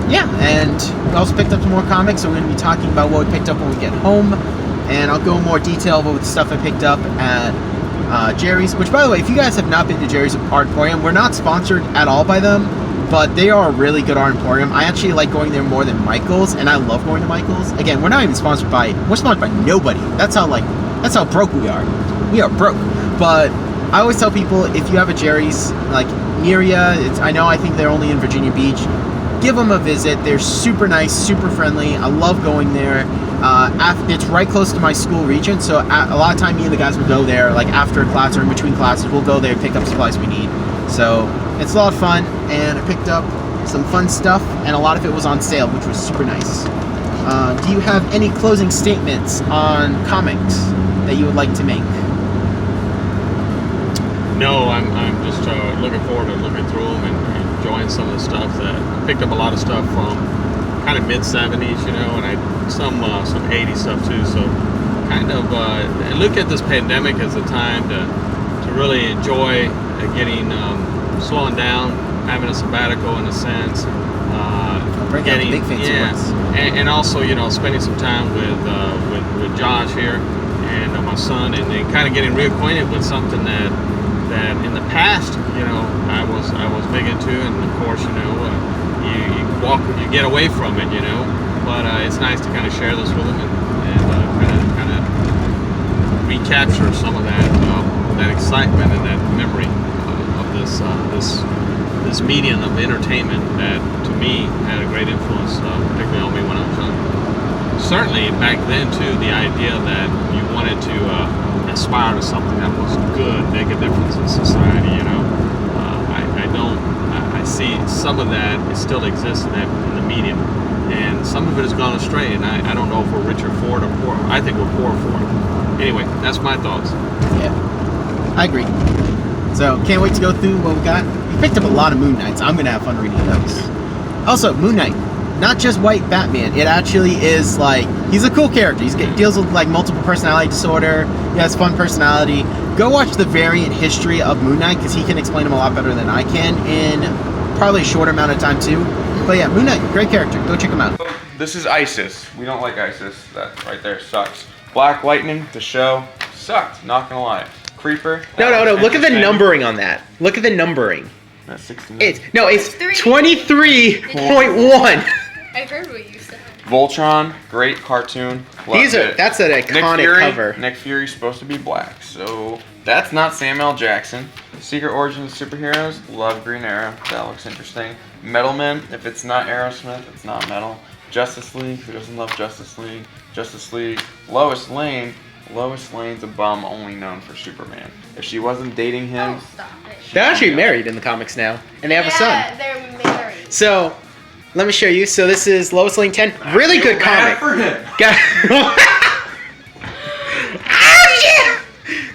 B: Yeah, and we also picked up some more comics, so we're going to be talking about what we picked up when we get home, and I'll go in more detail about the stuff I picked up at Jerry's, which, by the way, if you guys have not been to Jerry's Art Emporium, we're not sponsored at all by them, but they are a really good art emporium. I actually like going there more than Michael's, and I love going to Michael's. Again, we're not even sponsored by, we're sponsored by nobody. That's how broke we are. We are broke. But I always tell people, if you have a Jerry's like near you, I think they're only in Virginia Beach, give them a visit. They're super nice, super friendly. I love going there. It's right close to my school region, so a lot of time me and the guys will go there, like after a class or in between classes, we'll go there and pick up supplies we need. So it's a lot of fun, and I picked up some fun stuff, and a lot of it was on sale, which was super nice. Do you have any closing statements on comics that you would like to make?
D: No, I'm just looking forward to looking through them and enjoying some of the stuff that I picked up a lot of stuff from kind of mid 70s, you know, and some 80s stuff too. So kind of look at this pandemic as a time to really enjoy getting slowing down, having a sabbatical in a sense. Getting
B: big fancy ones.
D: And also, you know, spending some time with Josh here and my son, and kind of getting reacquainted with something that in the past, you know, I was big into, and of course, you know, you get away from it, you know, but it's nice to kind of share this with them and kind of recapture some of that excitement and that memory of this medium of entertainment that to me had a great influence, particularly on me when I was young. Certainly back then too, the idea that you wanted to aspire to something that was good, make a difference in society, you know. I see some of that it still exists in the medium, and some of it has gone astray, and I don't know if we're richer for it or poor. I think we're poor for it. Anyway, that's my thoughts.
B: Yeah, I agree. So can't wait to go through what we got. We picked up a lot of Moon Knights. I'm gonna have fun reading those. Also, Moon Knight, not just white Batman. It actually is like, he's a cool character. He deals with like multiple personality disorder. He has fun personality. Go watch the variant history of Moon Knight, because he can explain him a lot better than I can in probably a shorter amount of time too. But yeah, Moon Knight, great character. Go check him out.
E: This is ISIS. We don't like ISIS. That right there sucks. Black Lightning, the show, sucked. Not gonna lie. Creeper.
B: No. Look at the numbering on that. Look at the numbering.
E: That's 69.
B: It's 23.1.
C: I heard what you said.
E: Voltron, great cartoon.
B: That's an iconic cover.
E: Nick Fury's supposed to be black, so that's not Samuel L. Jackson. Secret Origins Superheroes, love Green Arrow. That looks interesting. Metal Men, if it's not Aerosmith, it's not metal. Justice League, who doesn't love Justice League? Justice League. Lois Lane. Lois Lane's a bum only known for Superman. If she wasn't dating him,
C: Oh, stop it.
B: They're actually married in the comics now, and they have a son.
C: Yeah, they're married.
B: So, let me show you. So this is Lois Lane 10. Really good comic.
E: for him.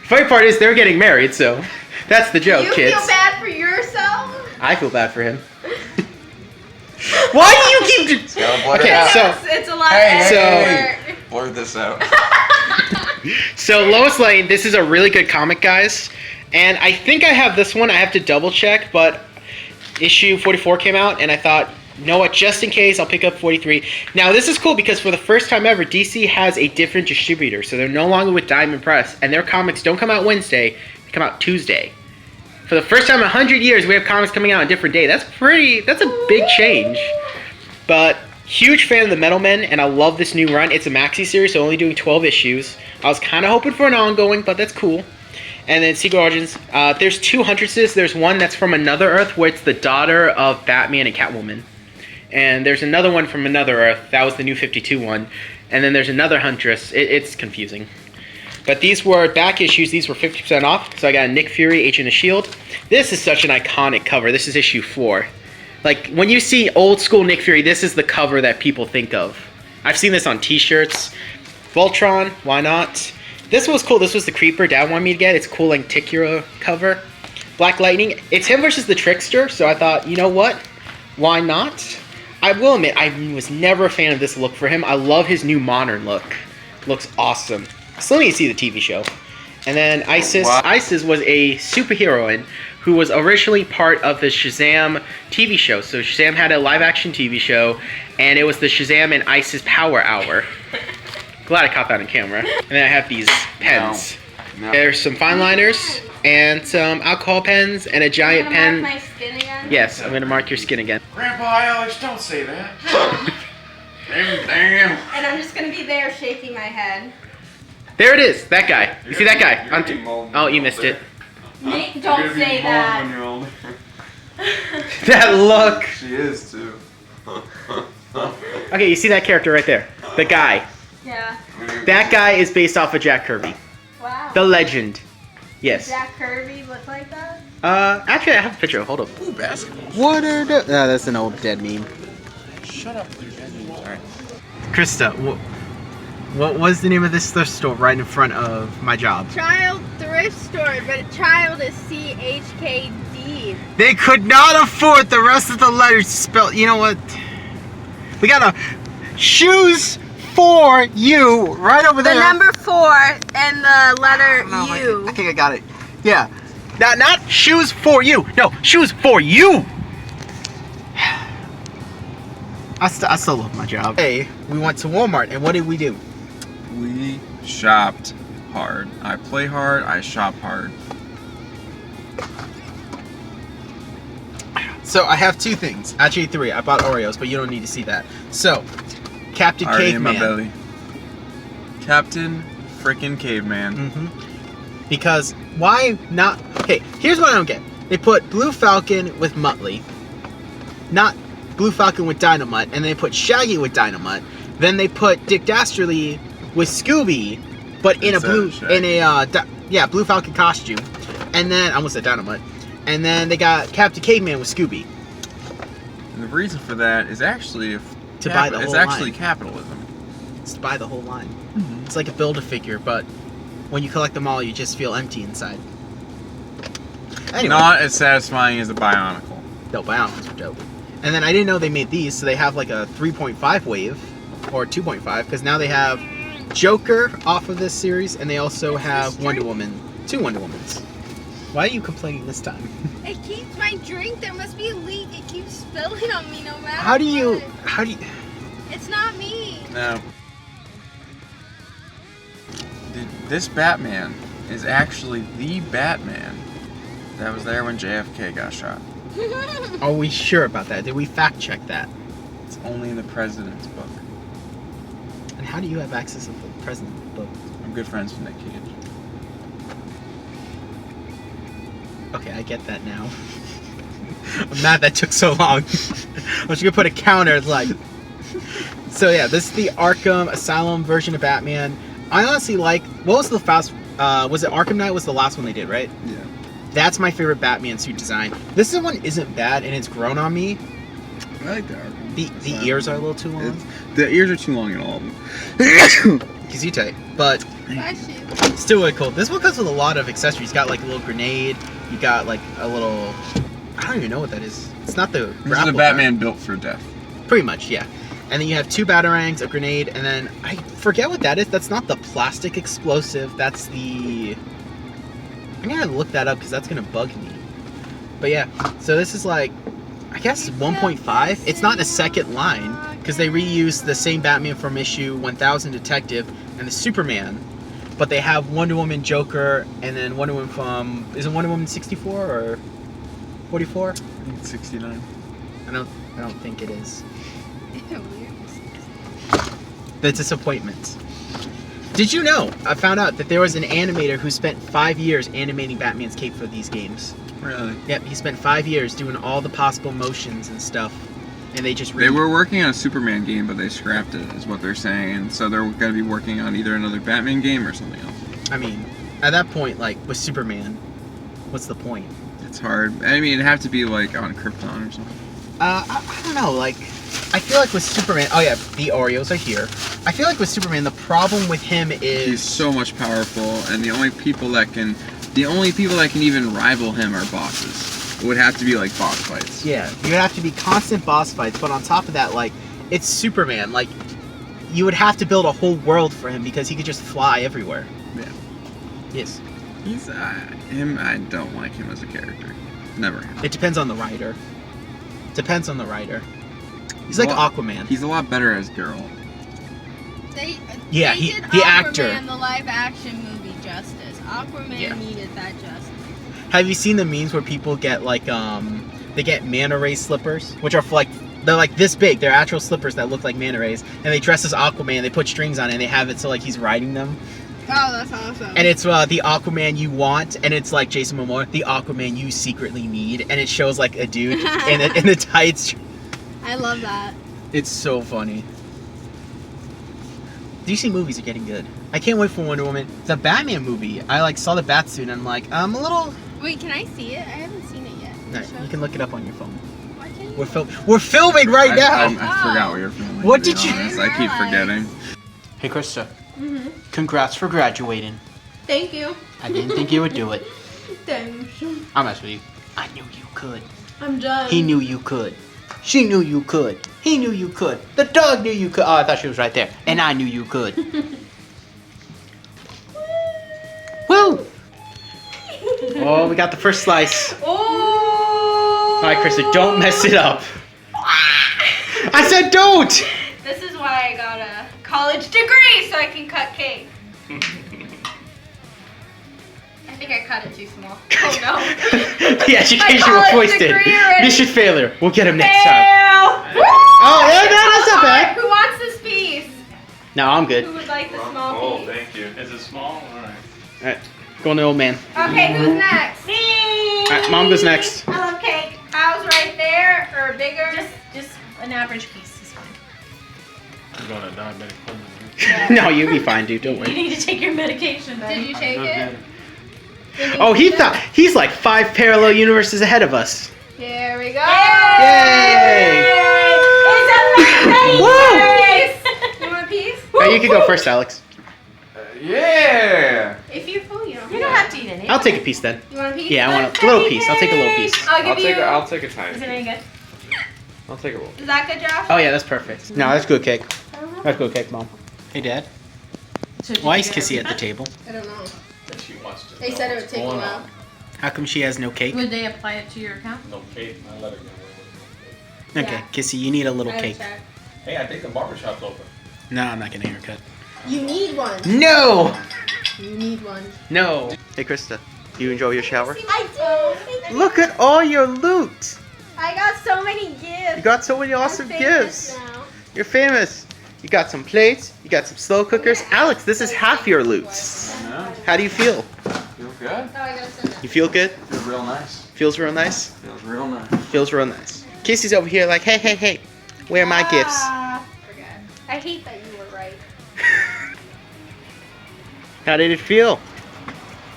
B: Funny part is they're getting married, so that's the joke,
C: You
B: kids.
C: feel bad for yourself?
B: I feel bad for him. Why do you keep? Okay, so
C: It's a lot
E: Hey,
C: of
B: hey,
C: effort.
E: Blur this out.
B: so Lois Lane. This is a really good comic, guys. And I think I have this one. I have to double check, but issue 44 came out, and I thought, you know what, just in case, I'll pick up 43. Now, this is cool because for the first time ever, DC has a different distributor. So they're no longer with Diamond Press, and their comics don't come out Wednesday, they come out Tuesday. For the first time in 100 years, we have comics coming out on a different day. That's a big change. But huge fan of the Metal Men, and I love this new run. It's a maxi series, so only doing 12 issues. I was kind of hoping for an ongoing, but that's cool. And then Secret Origins, there's two Huntresses. There's one that's from Another Earth, where it's the daughter of Batman and Catwoman. And there's another one from Another Earth. That was the New 52 one. And then there's another Huntress. It's confusing. But these were back issues. These were 50% off. So I got a Nick Fury, Agent of S.H.I.E.L.D. This is such an iconic cover. This is issue 4. Like, when you see old school Nick Fury, this is the cover that people think of. I've seen this on t-shirts. Voltron, why not? This was cool. This was the Creeper Dad wanted me to get. It's cool Lenticular cover. Black Lightning. It's him versus the Trickster. So I thought, you know what? Why not? I will admit, I was never a fan of this look for him. I love his new modern look. Looks awesome. Still need to see the TV show. And then Isis.
E: Wow.
B: Isis was a superheroine who was originally part of the Shazam TV show. So Shazam had a live-action TV show, and it was the Shazam and Isis Power Hour. Glad I caught that on camera. And then I have these pens.
E: No.
B: There's some fine liners and some alcohol pens and a giant pen.
C: Mark my skin again?
B: Yes, I'm gonna mark your skin again.
E: Grandpa Alex, don't say that. Damn.
C: And I'm just gonna be there shaking my head.
B: There it is, that guy. You see that guy? Oh, you missed it.
C: Nate, don't say that.
E: When you're older.
B: That look.
E: She is too.
B: Okay, you see that character right there? The guy.
C: Yeah.
B: That guy is based off of Jack Kirby.
C: Wow.
B: The legend. Yes.
C: Jack Kirby look like that?
B: Actually, I have a picture. Hold up.
E: Ooh, basketball.
B: What are the... No, that's an old dead meme.
E: Shut up, with your dead memes. Alright.
B: Krista, what was the name of this thrift store right in front of my job?
C: Child Thrift Store, but child is CHKD.
B: They could not afford the rest of the letters spelled. You know what? We got a shoes for you right over there.
C: The number 4 and the letter U.
B: I think I got it. Yeah. Not shoes for you. No, shoes for you. I still love my job. Hey, we went to Walmart, and what did we do?
E: We shopped hard. I play hard, I shop hard.
B: So I have 2 things. Actually 3. I bought Oreos, but you don't need to see that. So, Captain
E: Already in my
B: Caveman.
E: belly. Captain frickin' Caveman.
B: Because why not? Okay, here's what I don't get. They put Blue Falcon with Muttley, not Blue Falcon with Dynamite, and they put Shaggy with Dynamite. Then they put Dick Dastardly with Scooby, but in a blue, Blue Falcon costume. And then I almost said Dynamite. And then they got Captain Caveman with Scooby.
E: And the reason for that is actually
B: To buy the whole
E: it's actually
B: line.
E: capitalism.
B: It's to buy the whole line. It's like a Build-A-Figure, but when you collect them all, you just feel empty inside. Anyway.
E: Not as satisfying as the Bionicle.
B: No, Bionicles are dope. And then I didn't know they made these, so they have like a 3.5 wave, or 2.5, because now they have Joker off of this series, and they also have Wonder Woman, 2 Wonder Womans. Why are you complaining this time?
C: It keeps my drink. There must be a leak. It keeps spilling on me no matter
B: How do you...
C: It's not me.
E: No. This Batman is actually the Batman that was there when JFK got shot.
B: Are we sure about that? Did we fact check that?
E: It's only in the president's book.
B: And how do you have access to the president's book?
E: I'm good friends with Nick Cage.
B: Okay, I get that now. I'm mad that took so long. I was gonna put a counter, like... So yeah, this is the Arkham Asylum version of Batman. I honestly like... What was the fast... was it Arkham Knight was the last one they did, right?
E: Yeah.
B: That's my favorite Batman suit design. This one isn't bad, and it's grown on me.
E: I like the Arkham.
B: The ears are a little too long.
E: The ears are too long in all of them.
B: Because you tight. But still really cool. This one comes with a lot of accessories. You got like a little grenade. You got like a little... I don't even know what that is. It's not the...
E: This is a Batman built for death.
B: Pretty much, yeah. And then you have 2 batarangs, a grenade, and then I forget what that is. That's not the plastic explosive. That's the... I'm gonna look that up because that's gonna bug me. But yeah, so this is like, I guess 1.5. It's not a second line because they reused the same Batman from issue 1000 Detective and the Superman, but they have Wonder Woman, Joker, and then Wonder Woman from... Is it Wonder Woman 64 or 44?
E: 69.
B: I don't think it is. The Disappointment. Did you know? I found out that there was an animator who spent 5 years animating Batman's cape for these games.
E: Really?
B: Yep, he spent 5 years doing all the possible motions and stuff, and they just...
E: They were working on a Superman game, but they scrapped it, is what they're saying. And so they're going to be working on either another Batman game or something else.
B: I mean, at that point, like, with Superman, what's the point?
E: It's hard. I mean, it'd have to be, like, on Krypton or something.
B: I don't know, like... I feel like with Superman... Oh yeah, the Oreos are here. I feel like with Superman, the problem with him is...
E: He's so much powerful, and the only people that can even rival him are bosses. It would have to be like boss fights.
B: Yeah, you would have to be constant boss fights, but on top of that, like, it's Superman. Like, you would have to build a whole world for him because he could just fly everywhere.
E: Yeah.
B: Yes.
E: He's I don't like him as a character. Never.
B: It depends on the writer. Depends on the writer. He's like Aquaman.
E: He's a lot better as Geralt.
C: They
B: Yeah,
C: did
B: the actor.
C: Aquaman, the live action movie, justice. Aquaman needed that just.
B: Have you seen the memes where people get like they get manta ray slippers, which are like they're like this big. They're actual slippers that look like manta rays, and they dress as Aquaman. They put strings on it, and they have it so like he's riding them.
C: Oh, that's awesome.
B: And it's the Aquaman you want, and it's like Jason Momoa, the Aquaman you secretly need, and it shows like a dude in the tights.
C: I love that.
B: It's so funny. DC movies are getting good. I can't wait for Wonder Woman. The Batman movie. I like saw the bat suit and I'm like, I'm a little.
C: Wait, can I see it? I haven't seen it yet.
B: No, you can look it up on your phone.
C: Why can't you?
B: We're filming right now.
E: I forgot what you're filming.
B: What
E: to be
B: did you-
E: honest. I keep forgetting.
B: Hey Krista,
C: Mhm.
B: congrats for graduating.
C: Thank you.
B: I didn't think you would do it.
C: Thanks.
B: I'm messing with you. I knew you could.
C: I'm done.
B: He knew you could. She knew you could. He knew you could. The dog knew you could. Oh, I thought she was right there. And I knew you could. Woo! Oh, we got the first slice.
C: Oh!
B: All right, Krista, don't mess it up. I said don't!
C: This is why I got a college degree so I can cut cake. I think I cut it too small. Oh no.
B: The education
C: My
B: was
C: college
B: wasted.
C: degree already.
B: Mission failure. We'll get him next time.
C: Fail!
B: Oh, yeah, no, that's not bad.
C: Who wants this piece?
B: No, I'm
C: Who
B: good.
C: would like the small
D: Oh,
C: piece?
D: thank you. Is it small? All right.
B: All right, going to old man.
C: Okay, who's next? Me!
B: Alright, Mom goes next.
C: I love cake. How's right there or bigger?
F: Just an average piece is fine.
D: You're going to diabetic pulmonary.
B: No, you'll be fine, dude. Don't
F: You
B: worry.
F: need to take your medication.
C: Did you take it? Did you
B: Oh, he
C: take it?
B: thought he's like 5 parallel universes ahead of us.
C: Here we go.
B: Yay!
C: It's
B: Woo!
C: You want a piece?
B: Alright, you can go first, Alex.
E: Yeah.
C: If you're full, you don't.
F: You don't have to eat any.
B: I'll take a piece then.
C: You want a piece?
B: Yeah, I want a little piece. I'll take a little piece.
C: I'll give you.
E: I'll take a tiny.
F: Is it any good?
E: I'll take a little.
C: Is that good, Josh?
B: Oh yeah, that's perfect. No, that's good cake. That's good cake, Mom. Hey, Dad. Why is Kissy at the table?
C: I don't know.
D: She wants to
C: They
D: know
C: said it would
D: what's
C: take a
D: going
C: while.
D: on.
B: How come she has no cake?
F: Would they apply it to your account?
D: No cake. I let her get away with
B: Okay,
C: Yeah.
B: Kissy, you need a little
C: I have
B: cake.
C: to check.
D: it. Hey, I think the barbershop's open.
B: No, I'm not getting a haircut.
C: You need one.
B: No!
C: You need one.
B: No. Hey, Krista, you enjoy your shower?
C: I do.
B: Look at all your loot!
C: I got so many gifts.
B: You got so many awesome
C: I'm famous
B: gifts.
C: now.
B: You're famous. You got some plates. You got some slow cookers. Alex, this is half your loot.
E: No,
B: How do you feel?
E: feel good.
C: Oh, I gotta send that.
B: You feel good?
E: Feels real nice.
B: Feels real nice?
E: Feels real nice.
B: Feels real nice. Casey's over here like, hey, hey, hey, where are my gifts?
C: Forgot. I hate that you were right.
B: How did it feel?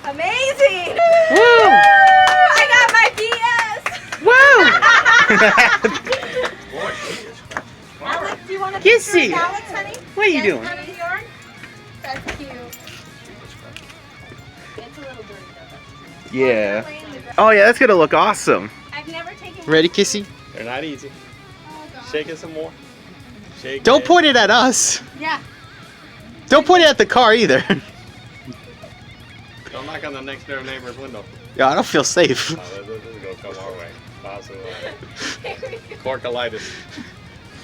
C: Amazing!
B: Woo!
C: I got my PS!
B: Woo!
D: Boy, she is
C: Alex, do you want a
B: Kissy.
C: picture of Alex, honey?
B: What are you
C: Yes,
B: doing?
C: honey, yours? That's cute. It's a little dirty though.
B: Yeah. Oh yeah, that's gonna look awesome.
C: I've never taken.
B: Ready, Kissy?
D: They're not easy.
C: Oh, God.
D: Shake it some more. Shake
B: Don't
D: it.
B: point it at us.
C: Yeah.
B: Don't point it at the car either.
D: Don't knock on the next door neighbor's window.
B: Yeah, I don't feel safe.
D: Oh, this is going to come our way. Possibly. Corkulitis.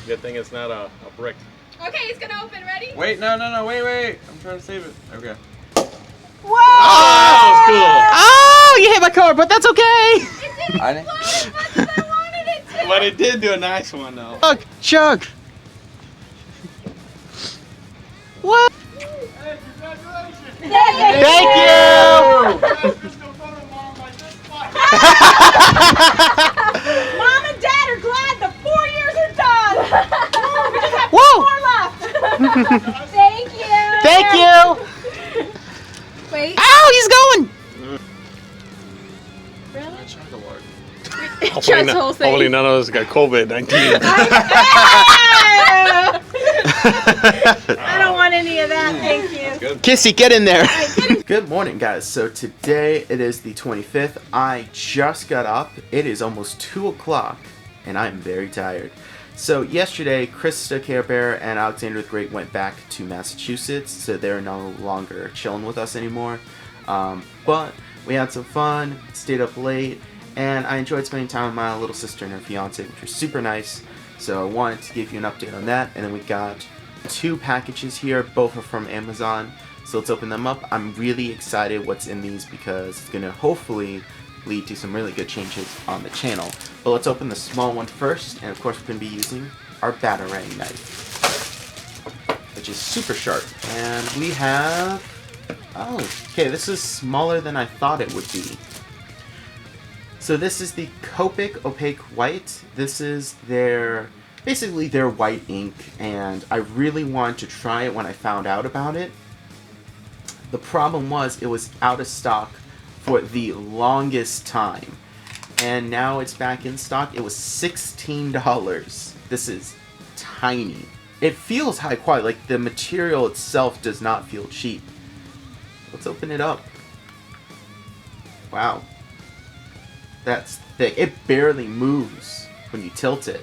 D: Good thing it's not a brick.
C: Okay, he's gonna open. Ready?
E: Wait, no, wait. I'm trying to save it. Okay.
C: Whoa!
B: Oh, you hit my car, but that's okay.
C: It didn't
E: I didn't-
C: explode as much as I wanted it to.
D: But it did do a nice one, though.
B: Chug, chug. What? Thank you.
F: Mom and Dad are glad the 4 years are done. We just have
B: Whoa.
F: 4 left.
C: Thank you.
B: Thank you.
C: Wait.
B: Ow, he's going.
C: Chuck's whole thing.
D: Hopefully none of us got COVID-19.
F: I don't want any of that. Thank you.
B: Kissy, get in there. Good morning, guys. So today it is the 25th. I just got up. It is almost 2 o'clock, and I'm very tired. So yesterday, Krista, Care Bear, and Alexander the Great went back to Massachusetts, so they're no longer chilling with us anymore. But we had some fun, stayed up late, and I enjoyed spending time with my little sister and her fiance, which was super nice. So I wanted to give you an update on that, and then we got 2 packages here. Both are from Amazon. So let's open them up. I'm really excited what's in these because it's going to hopefully lead to some really good changes on the channel. But let's open the small one first, and of course we're going to be using our batarang knife, which is super sharp. And we have, oh, okay, this is smaller than I thought it would be. So this is the Copic Opaque White. This is basically their white ink, and I really wanted to try it when I found out about it. The problem was it was out of stock for the longest time, and now it's back in stock. It was $16. This is tiny. It feels high quality, like the material itself does not feel cheap. Let's open it up. Wow. That's thick. It barely moves when you tilt it.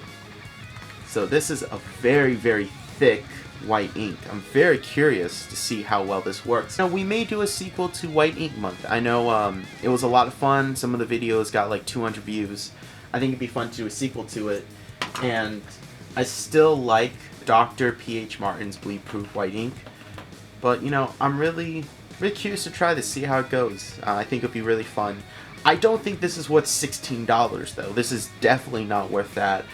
B: So this is a very, very thick white ink. I'm very curious to see how well this works. Now, we may do a sequel to White Ink Month. I know it was a lot of fun. Some of the videos got like 200 views. I think it'd be fun to do a sequel to it. And I still like Dr. P.H. Martin's Bleed Proof White Ink. But, you know, I'm really curious to try this, see how it goes. I think it'll be really fun. I don't think this is worth $16 though. This is definitely not worth that.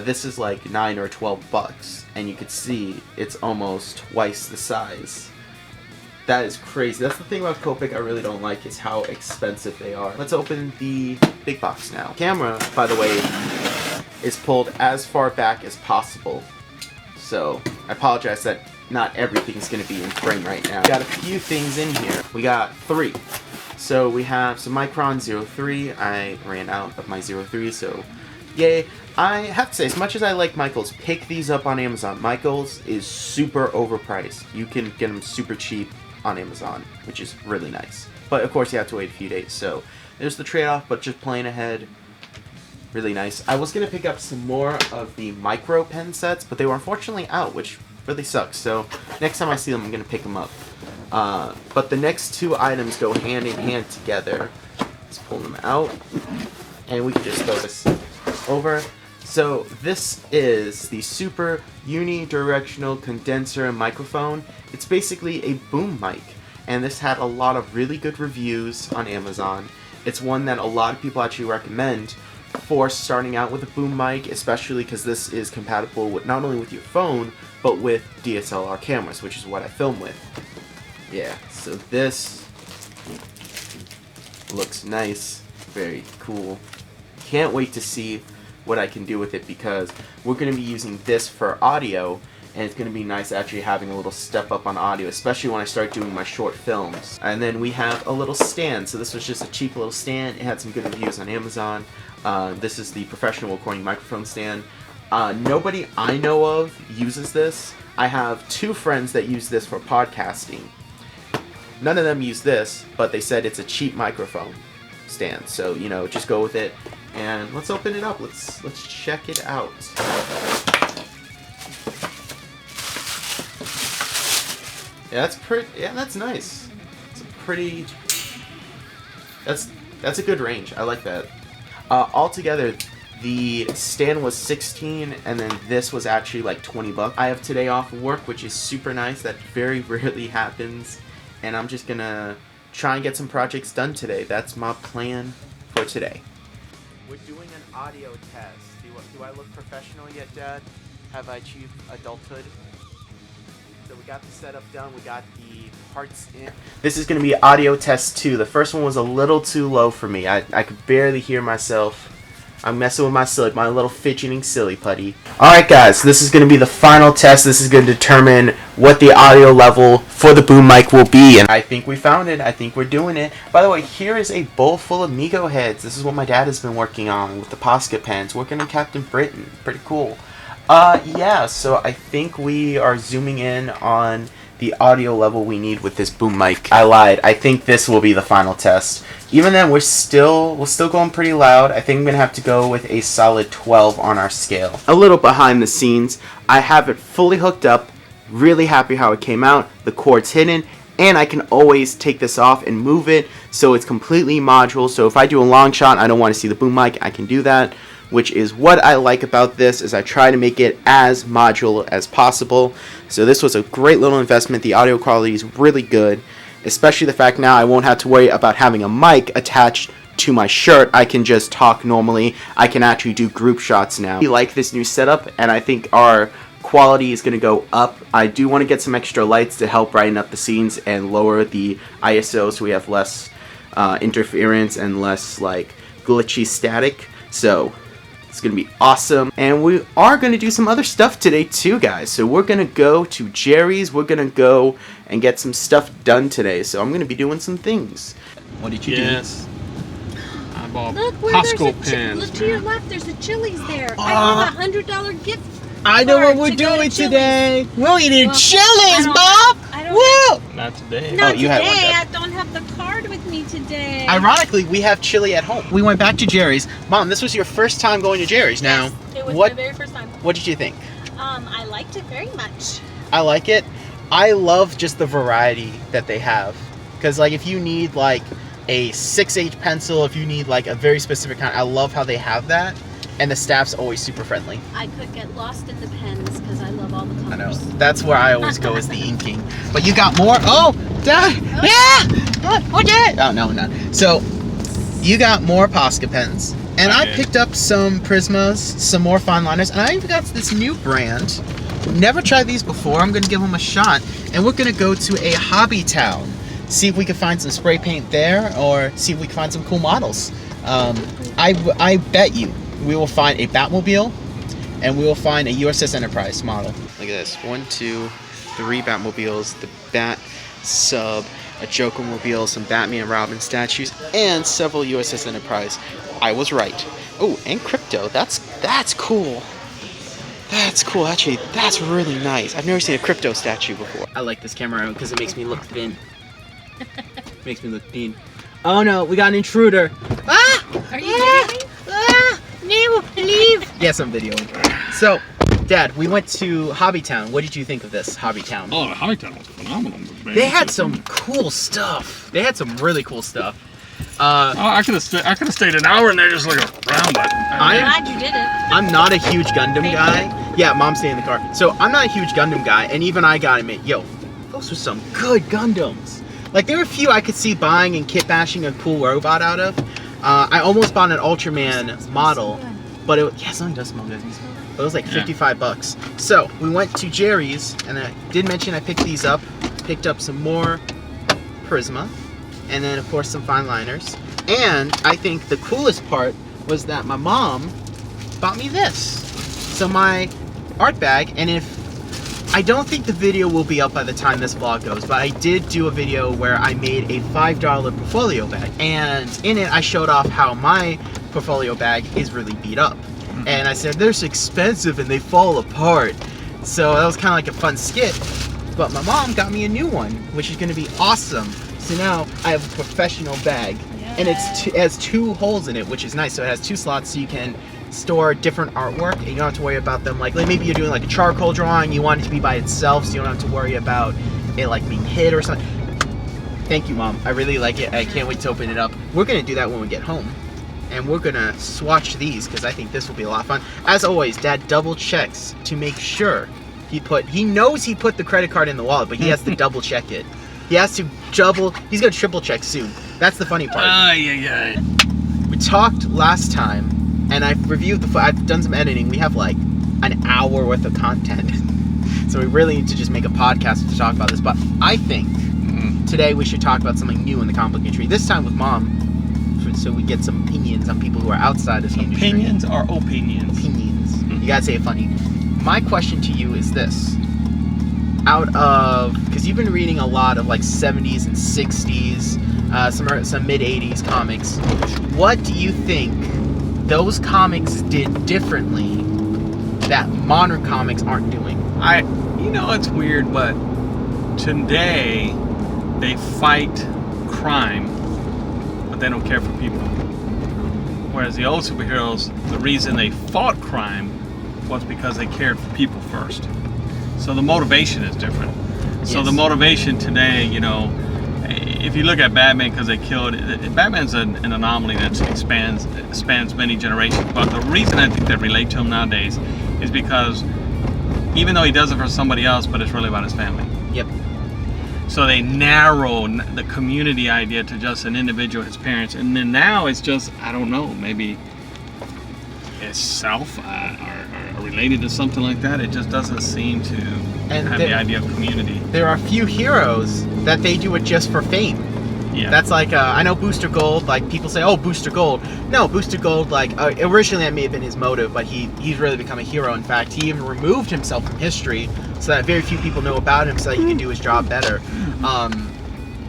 B: This is like $9 or $12, and you can see it's almost twice the size. That is crazy. That's the thing about Copic I really don't like, is how expensive they are. Let's open the big box now. Camera, by the way, is pulled as far back as possible. So I apologize that not everything's going to be in frame right now. We got a few things in here. We got 3. So we have some Micron 03. I ran out of my 03, so yay. I have to say, as much as I like Michaels, pick these up on Amazon. Michaels is super overpriced. You can get them super cheap on Amazon, which is really nice. But of course you have to wait a few days, so there's the trade-off, but just playing ahead, really nice. I was going to pick up some more of the micro pen sets, but they were unfortunately out, which really sucks. So next time I see them, I'm going to pick them up. But the next 2 items go hand in hand together. Let's pull them out, and we can just throw this over. So this is the super unidirectional condenser microphone. It's basically a boom mic, and this had a lot of really good reviews on Amazon. It's one that a lot of people actually recommend for starting out with a boom mic, especially because this is compatible with not only with your phone, but with DSLR cameras, which is what I film with. Yeah, so this looks nice, very cool. Can't wait to see what I can do with it, because we're going to be using this for audio, and it's going to be nice actually having a little step up on audio, especially when I start doing my short films. And then we have a little stand. So this was just a cheap little stand. It had some good reviews on Amazon. This is the professional recording microphone stand. Nobody I know of uses this. I have 2 friends that use this for podcasting. None of them use this, but they said it's a cheap microphone stand. So, you know, just go with it. And let's open it up. Let's check it out. Yeah, that's pretty. Yeah, that's nice. It's a pretty. That's a good range. I like that. Altogether, the stand was $16, and then this was actually like $20. I have today off of work, which is super nice. That very rarely happens, and I'm just gonna try and get some projects done today. That's my plan for today. We're doing an audio test. Do I look professional yet, Dad? Have I achieved adulthood? So we got the setup done. We got the parts in. This is going to be audio test 2. The first one was a little too low for me. I could barely hear myself. I'm messing with my little fidgeting silly putty. Alright guys, this is going to be the final test. This is going to determine what the audio level for the boom mic will be. And I think we found it. I think we're doing it. By the way, here is a bowl full of Mego heads. This is what my dad has been working on with the Posca pens. Working on Captain Britain. Pretty cool. Yeah, so I think we are zooming in on the audio level we need with this boom mic. I lied. I think this will be the final test. Even then, we're still going pretty loud. I think I'm going to have to go with a solid 12 on our scale. A little behind the scenes, I have it fully hooked up. Really happy how it came out. The cord's hidden, and I can always take this off and move it, so it's completely modular. So if I do a long shot, I don't want to see the boom mic, I can do that. which is what I like about this, is I try to make it as modular as possible. So this was a great little investment. The audio quality is really good, especially the fact now I won't have to worry about having a mic attached to my shirt. I can just talk normally. I can actually do group shots now. I like this new setup, and I think our quality is going to go up. I do want to get some extra lights to help brighten up the scenes and lower the ISO so we have less interference and less like glitchy static. So it's going to be awesome. And we are going to do some other stuff today too, guys. So we're going to go to Jerry's. We're going to go and get some stuff done today. So I'm going to be doing some things. What did you do?
D: Yes. I bought
F: Look where
D: Costco
F: there's
D: pins.
F: look to your left, there's a Chili's there. I have a $100 gift.
B: I know what
F: card
B: we're
F: to go
B: doing
F: to Chili's.
B: today. We're eating
F: Well,
B: Chili's, Bob!
F: I don't
B: Woo!
D: Not today.
F: Not
B: you had one,
F: today.
B: Deb.
F: I don't have the card with me today.
B: Ironically, we have chili at home. We went back to Jerry's. Mom, this was your first time going to Jerry's. Now,
F: Yes, it was
B: what
F: my very first time.
B: what did you think?
F: I liked it very much.
B: I like it. I love just the variety that they have. Because, like, if you need, like, a 6H pencil, if you need, like, a very specific kind, I love how they have that. And the staff's always super friendly.
F: I could get lost in the pens because I love all the colors.
B: I know. That's where I always go, is the inking. But you got more. Oh, Dad! Yeah! What did? Oh, no, not. So, you got more Posca pens. And I
D: Okay.
B: picked up some Prismas, some more Fineliners, and I even got this new brand. Never tried these before. I'm going to give them a shot. And we're going to go to a hobby town. See if we can find some spray paint there, or see if we can find some cool models. I bet you we will find a Batmobile, and we will find a USS Enterprise model. Look at this. 1, 2, 3 Batmobiles, the Bat Sub, a Joker-mobile, some Batman and Robin statues, and several USS Enterprise. I was right. Oh, and Crypto. That's cool. That's cool. Actually, that's really nice. I've never seen a Crypto statue before. I like this camera because it makes me look thin. Makes me look thin. Oh no, we got an intruder. Ah!
F: Are you kidding?
B: Ah! No, leave! Yes, I'm videoing. So, Dad, we went to Hobbytown. What did you think of this Hobbytown?
D: Oh, the Hobbytown was phenomenal.
B: They had some cool stuff. They had some really cool stuff.
D: I could have stayed an hour in there just looking around, but
F: I'm glad you did it.
B: I'm not a huge Gundam guy. Yeah, Mom stayed in the car. So I'm not a huge Gundam guy, and even I gotta admit, yo, those were some good Gundams. Like, there were a few I could see buying and kit bashing a cool robot out of. I almost bought an Ultraman model, but something does smell good. But it was like $55. So we went to Jerry's, and I did mention I picked these up. Picked up some more Prisma, and then of course some fine liners. And I think the coolest part was that my mom bought me this. So my art bag, and I don't think the video will be up by the time this vlog goes, but I did do a video where I made a $5 portfolio bag, and in it I showed off how my portfolio bag is really beat up. And I said, they're expensive and they fall apart. So that was kind of like a fun skit. But my mom got me a new one, which is going to be awesome. So now I have a professional bag, and it has 2 holes in it, which is nice. So it has 2 slots, so you can store different artwork, and you don't have to worry about them. Like maybe you're doing like a charcoal drawing, you want it to be by itself, so you don't have to worry about it like being hid or something. Thank you, Mom. I really like it. I can't wait to open it up. We're gonna do that when we get home, and we're gonna swatch these because I think this will be a lot of fun. As always, Dad double checks to make sure he knows he put the credit card in the wallet, but he has to double check it. He has to he's gonna triple check soon. That's the funny part. We talked last time, and I've reviewed I've done some editing. We have like an hour worth of content. So we really need to just make a podcast to talk about this. But I think today we should talk about something new in the comic book industry. This time with Mom, so we get some opinions on people who are outside of the industry.
D: opinions are opinions.
B: Opinions. You gotta say it funny. My question to you is this. Because you've been reading a lot of like 70s and 60s, some mid-80s comics. What do you think those comics did differently that modern comics aren't doing?
D: It's weird, but today they fight crime, but they don't care for people. Whereas the old superheroes, the reason they fought crime was because they cared for people first. So the motivation is different. So
B: Yes.
D: the motivation today, if you look at Batman, because they killed Batman's an anomaly that spans many generations. But the reason I think they relate to him nowadays is because even though he does it for somebody else, but it's really about his family.
B: Yep.
D: So they narrow the community idea to just an individual, his parents, and then now it's just, I don't know, maybe it's self or related to something like that. It just doesn't seem to have the idea of community.
B: There are a few heroes that they do it just for fame.
D: Yeah.
B: That's like, I know Booster Gold, like people say, oh, Booster Gold. No, Booster Gold, like, originally that may have been his motive, but he's really become a hero. In fact, he even removed himself from history so that very few people know about him so that he can do his job better.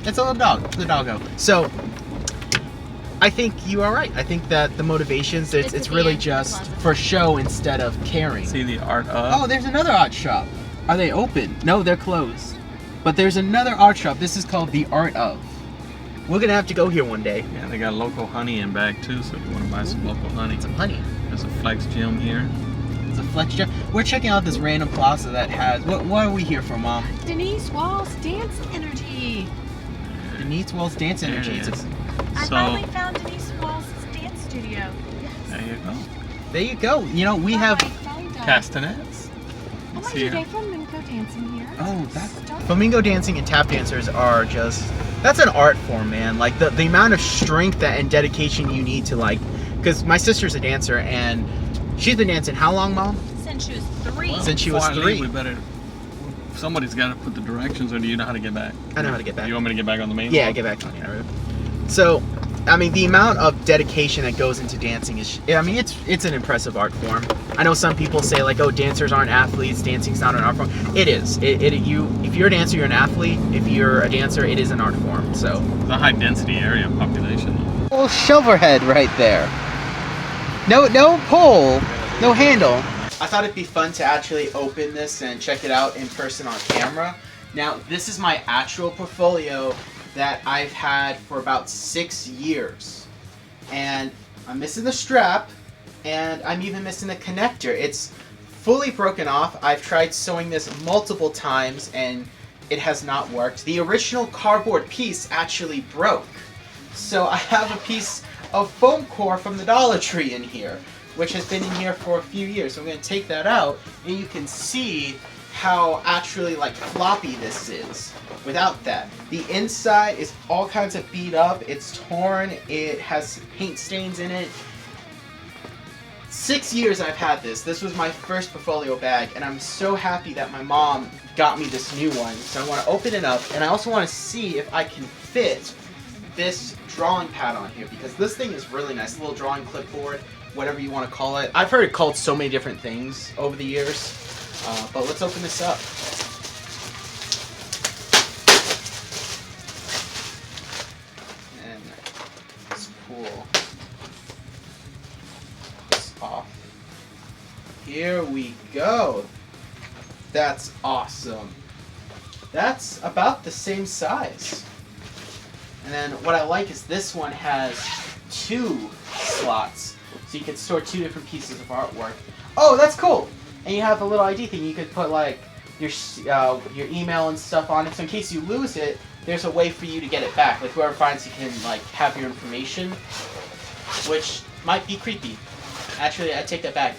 B: It's a little dog. It's a doggo. So, I think you are right. I think that the motivations, it's really just for show instead of caring.
D: See the art of...
B: Oh, there's another art shop. Are they open? No, they're closed. But there's another art shop. This is called The Art Of. We're gonna have to go here one day.
D: Yeah, they got local honey in back too, so if you want to buy some local honey.
B: Some honey.
D: There's a Flex Gym here.
B: It's a Flex Gym. We're checking out this random plaza that has... What are we here for, Mom?
F: Denise Wall's Dance Energy.
B: Denise Wall's Dance
D: There
B: Energy.
D: it is.
F: I
D: So,
F: finally found Denise Wall's dance studio.
D: there you go.
B: There you go. You know, we have...
D: Castanets.
F: Oh my
D: here.
F: God, flamenco dancing here.
B: Oh, that's...
F: Stop.
B: Flamingo dancing and tap dancers are just... That's an art form, man. Like, the amount of strength and dedication you need to, like... Because my sister's a dancer, and she's been dancing how long, Mom?
F: Since she was 3.
B: Since she was
D: Before I leave,
B: 3.
D: we better... Somebody's got to put the directions, or do you know how to get back?
B: I know how to get back.
D: You want me to get back on the main
B: Yeah,
D: road?
B: get back on the road. So, I mean, the amount of dedication that goes into dancing is, I mean, it's an impressive art form. I know some people say like, oh, dancers aren't athletes, dancing's not an art form. It is. If you're a dancer, you're an athlete. If you're a dancer, it is an art form. So.
D: It's a high density area of population.
B: Little shovel head right there. No pole, no handle. I thought it'd be fun to actually open this and check it out in person on camera. Now, this is my actual portfolio that I've had for about 6 years. And I'm missing the strap, and I'm even missing the connector. It's fully broken off. I've tried sewing this multiple times, and it has not worked. The original cardboard piece actually broke. So I have a piece of foam core from the Dollar Tree in here, which has been in here for a few years. So I'm going to take that out, and you can see how actually like floppy this is without that. The inside is all kinds of beat up, it's torn, it has paint stains in it. 6 years I've had this. This was my first portfolio bag, and I'm so happy that my mom got me this new one. So I want to open it up, and I also want to see if I can fit this drawing pad on here, because this thing is really nice. A little drawing clipboard, whatever you want to call it. I've heard it called so many different things over the years. But let's open this up. And let's pull this off. Here we go. That's awesome. That's about the same size. And then what I like is this one has 2 slots. So you can store 2 different pieces of artwork. Oh, that's cool! And you have a little ID thing. You could put like your email and stuff on it. So in case you lose it, there's a way for you to get it back. Like whoever finds it can like have your information, which might be creepy. Actually, I take that back.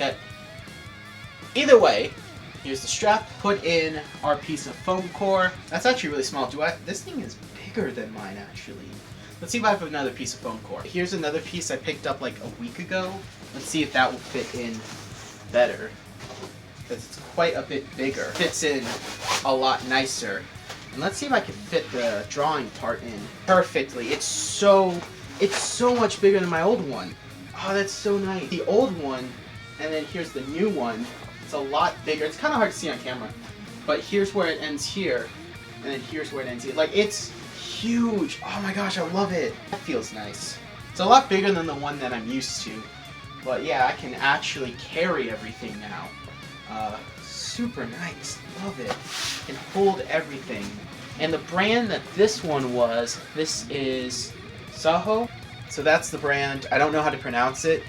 B: Either way, here's the strap. Put in our piece of foam core. That's actually really small. This thing is bigger than mine actually. Let's see if I have another piece of foam core. Here's another piece I picked up like a week ago. Let's see if that will fit in better. Because it's quite a bit bigger. Fits in a lot nicer. And let's see if I can fit the drawing part in perfectly. It's so much bigger than my old one. Oh, that's so nice. The old one, and then here's the new one. It's a lot bigger. It's kind of hard to see on camera. But here's where it ends here. And then here's where it ends here. Like, it's huge. Oh my gosh, I love it. That feels nice. It's a lot bigger than the one that I'm used to. But yeah, I can actually carry everything now. Super nice. Love it. Can hold everything. And the brand that this one was, this is Saho. So that's the brand. I don't know how to pronounce it.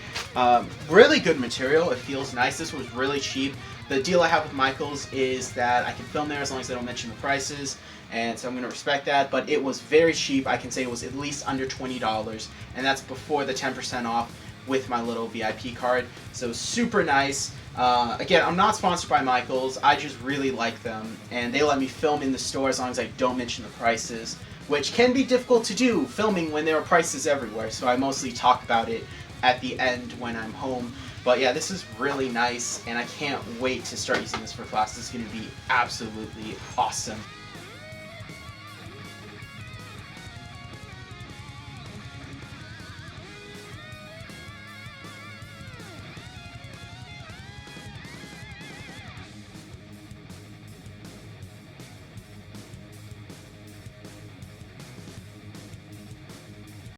B: Really good material. It feels nice. This was really cheap. The deal I have with Michaels is that I can film there as long as I don't mention the prices, and so I'm going to respect that. But it was very cheap. I can say it was at least under $20, and that's before the 10% off with my little VIP card. So super nice. Again, I'm not sponsored by Michaels. I just really like them, and they let me film in the store as long as I don't mention the prices, which can be difficult to do filming when there are prices everywhere. So I mostly talk about it at the end when I'm home. But yeah, this is really nice, and I can't wait to start using this for class. This is going to be absolutely awesome.